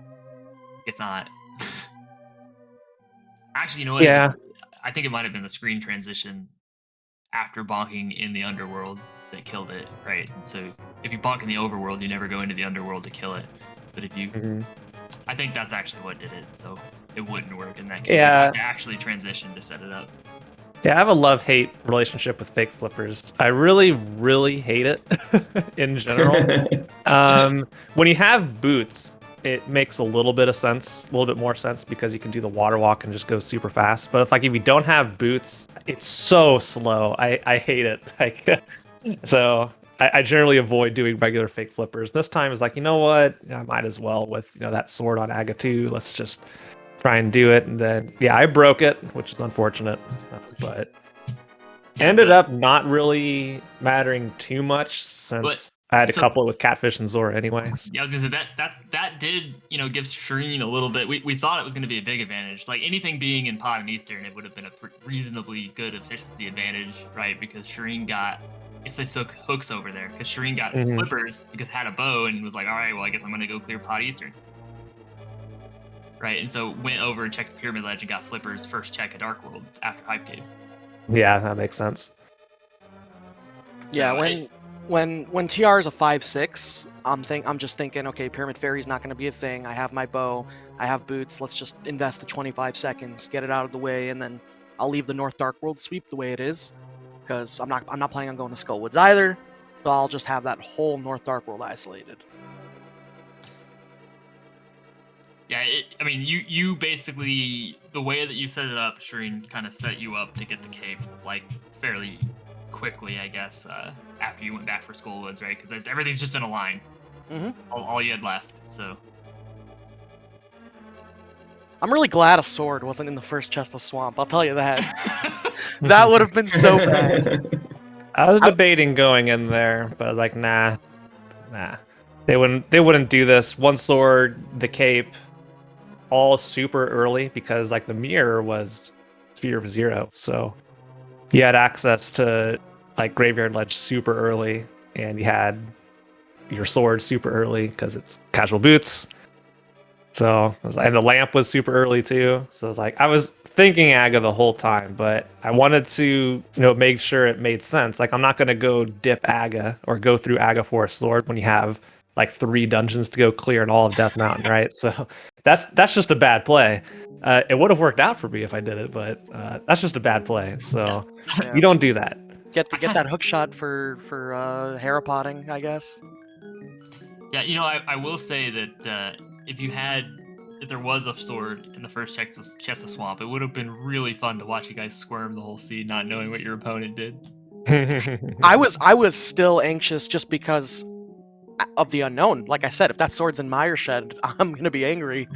it's not. Actually, you know what? Yeah. I think it might have been the screen transition after bonking in the underworld that killed it, right? And so if you bonk in the overworld, you never go into the underworld to kill it. But if you, I think that's actually what did it. So it wouldn't work in that case. Yeah. You have to actually transition to set it up. Yeah, I have a love-hate relationship with fake flippers. I really, really hate it in general. When you have boots, it makes a little bit of sense, a little bit more sense because you can do the water walk and just go super fast. But if you don't have boots, it's so slow. I hate it. Like, so I generally avoid doing regular fake flippers. This time is like, you know what? I might as well with that sword on Aga 2. Let's just try and do it. And then I broke it, which is unfortunate, but ended up not really mattering too much since I had to couple it with catfish and Zora anyway. Yeah, I was gonna say that did give Shireen a little bit. We thought it was gonna be a big advantage. Like anything being in Pod and Eastern, it would have been a reasonably good efficiency advantage, right? Because Shireen got they took hooks over there. Because Shireen got flippers because had a bow and was like, all right, well I guess I'm gonna go clear Pod Eastern. Right, and so went over and checked the Pyramid Ledge and got flippers first check at Dark World after Hype Cave. Yeah, that makes sense. Yeah, So when TR is a 5/6, I'm just thinking, okay, Pyramid Fairy's not going to be a thing. I have my bow, I have boots. Let's just invest the 25 seconds, get it out of the way, and then I'll leave the North Dark World sweep the way it is, because I'm not planning on going to Skullwoods either. So I'll just have that whole North Dark World isolated. Yeah, I mean, you basically, the way that you set it up, Shireen, kind of set you up to get the cape, like, fairly quickly, I guess, after you went back for Skullwoods, right? Because everything's just in a line. Mm-hmm. All you had left, so... I'm really glad a sword wasn't in the first chest of swamp. I'll tell you that. That would have been so bad. I was debating going in there, but I was like, nah. They wouldn't do this. One sword, the cape, all super early because like the mirror was Sphere of Zero, so you had access to like Graveyard Ledge super early, and you had your sword super early because it's casual boots. So and the lamp was super early too. So it's like I was thinking Aga the whole time, but I wanted to make sure it made sense. Like I'm not gonna go dip Aga or go through Aga for a sword when you have like 3 dungeons to go clear in all of Death Mountain, right? So that's just a bad play. It would have worked out for me if I did it, but that's just a bad play. So Yeah. you don't do that. Get that hook shot for Harapotting, I guess. Yeah, I will say that if there was a sword in the first chest of swamp, it would have been really fun to watch you guys squirm the whole seed, not knowing what your opponent did. I was still anxious just because of the unknown. Like I said, if that sword's in Mire Shed, I'm gonna be angry.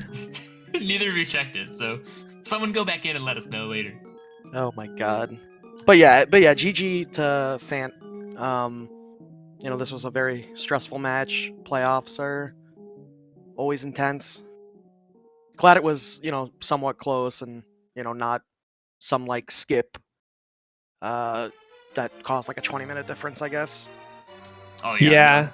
Neither of you checked it, so someone go back in and let us know later. Oh my god. But yeah, GG to Fant. This was a very stressful match. Playoffs are always intense. Glad it was, somewhat close and, not some like skip that caused like a 20-minute difference, I guess. Oh Yeah.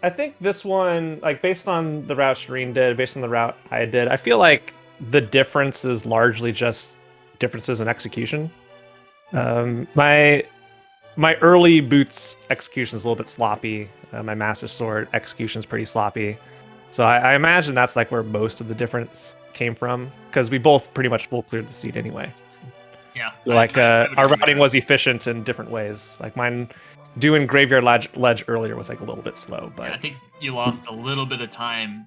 I think this one, like based on the route Shireen did, based on the route I did, I feel like the difference is largely just differences in execution. My early boots execution is a little bit sloppy. My Master Sword execution is pretty sloppy. So I imagine that's like where most of the difference came from, because we both pretty much full cleared the seed anyway. Yeah. So like our routing was efficient in different ways. Like mine doing Graveyard Ledge earlier was like a little bit slow, but yeah, I think you lost a little bit of time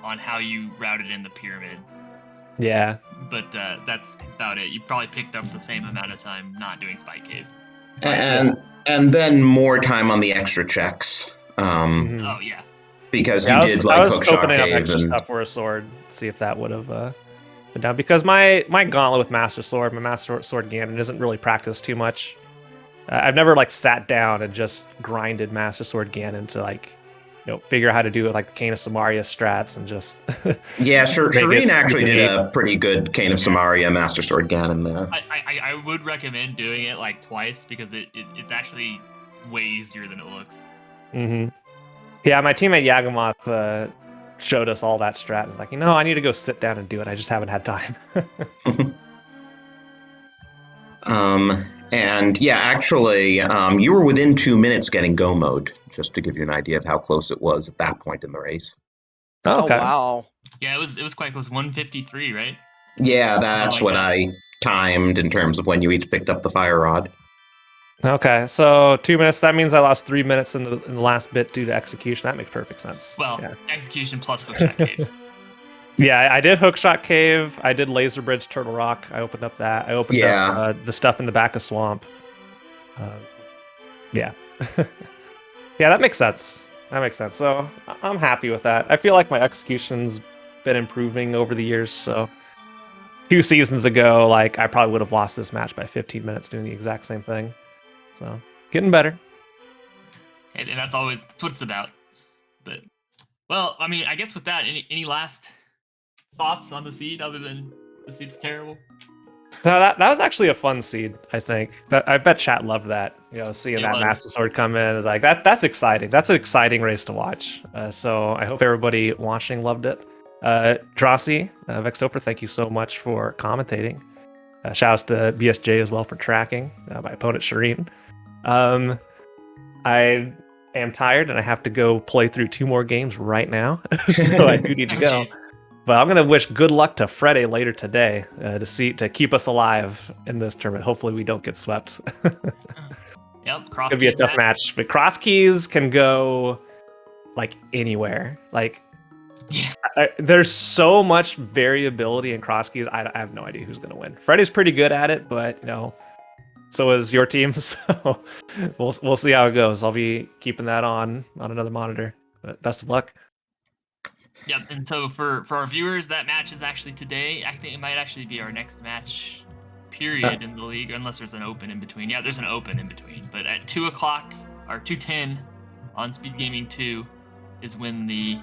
on how you routed in the pyramid. Yeah. But that's about it. You probably picked up the same amount of time not doing Spike Cave. And then more time on the extra checks. Oh yeah. Because yeah, you did like I was Hookshot opening up Cave extra and stuff for a sword, see if that would have been down. Because my gauntlet with Master Sword, my Master Sword Ganon isn't really practiced too much. I've never like sat down and just grinded Master Sword Ganon to like figure out how to do it like the Cane of Samaria strats and just yeah, Shireen actually did a a pretty good Cane of Samaria Master Sword Ganon there. I would recommend doing it like twice because it's actually way easier than it looks. Mm-hmm. Yeah, my teammate Yagamoth showed us all that strat. It's like, I need to go sit down and do it. I just haven't had time. And yeah, actually, you were within 2 minutes getting go mode, just to give you an idea of how close it was at that point in the race. Oh, okay. wow. Yeah, it was quite close. 153, right? Yeah, that's like what that. I timed in terms of when you each picked up the fire rod. Okay, so 2 minutes. That means I lost 3 minutes in the last bit due to execution. That makes perfect sense. Well, yeah. Execution plus Hookshot Cave. Yeah, I did Hookshot Cave. I did Laser Bridge Turtle Rock. I opened up that. I opened up the stuff in the back of Swamp. Yeah. Yeah, that makes sense. So I'm happy with that. I feel like my execution's been improving over the years. So 2 seasons ago, like I probably would have lost this match by 15 minutes doing the exact same thing. So getting better. And that's what it's about. But well, I mean, I guess with that, any last thoughts on the seed other than the seed was terrible? No, that was actually a fun seed, I think. I bet chat loved that. Seeing that Master Sword come in is like that's exciting. That's an exciting race to watch. So I hope everybody watching loved it. Drossi, Vextoper, thank you so much for commentating. Shouts to BSJ as well for tracking. My opponent Shireen. I am tired and I have to go play through 2 more games right now, so I do need to go. Geez. But I'm gonna wish good luck to Freddy later today to keep us alive in this tournament. Hopefully we don't get swept. Yep, cross Could be a tough match, but cross keys can go like anywhere. Like yeah. There's so much variability in cross keys. I have no idea who's gonna win. Freddy's pretty good at it, but so is your team. So we'll see how it goes. I'll be keeping that on another monitor. But best of luck. Yep. And so for our viewers, that match is actually today. I think it might actually be our next match period in the league, unless there's an open in between. Yeah, there's an open in between. But at 2 o'clock or 2:10 on SpeedGaming 2 is when the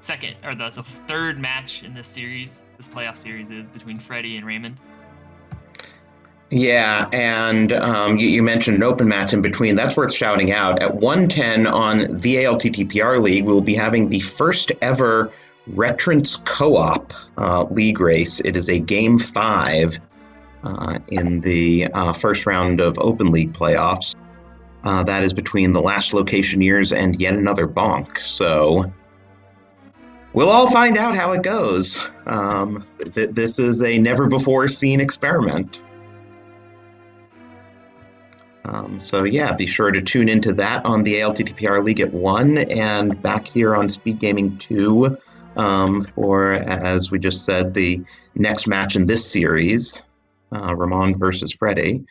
second or the third match in this series, this playoff series, is between Freddie and Raymond. Yeah, and you mentioned an open match in between. That's worth shouting out. At 1:10 on the ALTTPR League, we'll be having the first ever Retrants Co-op league race. It is a Game 5 in the first round of Open League playoffs. That is between the Last Locationeers and Yet Another Bonk. So we'll all find out how it goes. This is a never-before-seen experiment. So yeah, be sure to tune into that on the ALTTPR League at 1 and back here on SpeedGaming 2 for, as we just said, the next match in this series, Ramon versus Freddie.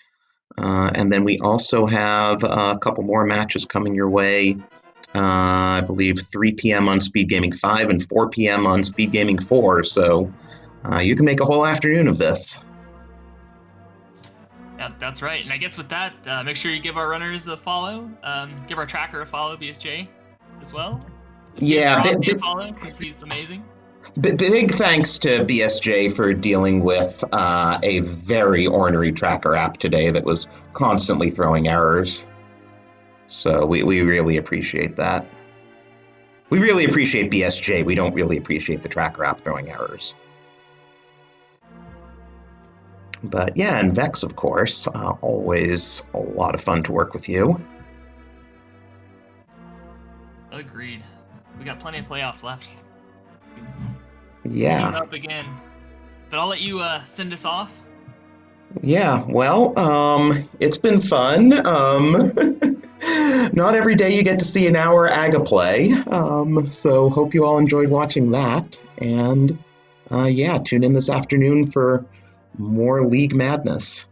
And then we also have a couple more matches coming your way. I believe 3 p.m. on SpeedGaming 5 and 4 p.m. on SpeedGaming 4. So you can make a whole afternoon of this. Yeah, that's right. And I guess with that, make sure you give our runners a follow. Give our tracker a follow, BSJ, as well. Yeah, give a follow because he's amazing. Big thanks to BSJ for dealing with a very ornery tracker app today that was constantly throwing errors. So we really appreciate that. We really appreciate BSJ. We don't really appreciate the tracker app throwing errors. But yeah, and Vex, of course, always a lot of fun to work with you. Agreed. We got plenty of playoffs left. Yeah. Team up again. But I'll let you send us off. Yeah, well, it's been fun. Not every day you get to see an hour Aga play, so hope you all enjoyed watching that. And yeah, tune in this afternoon for more League Madness.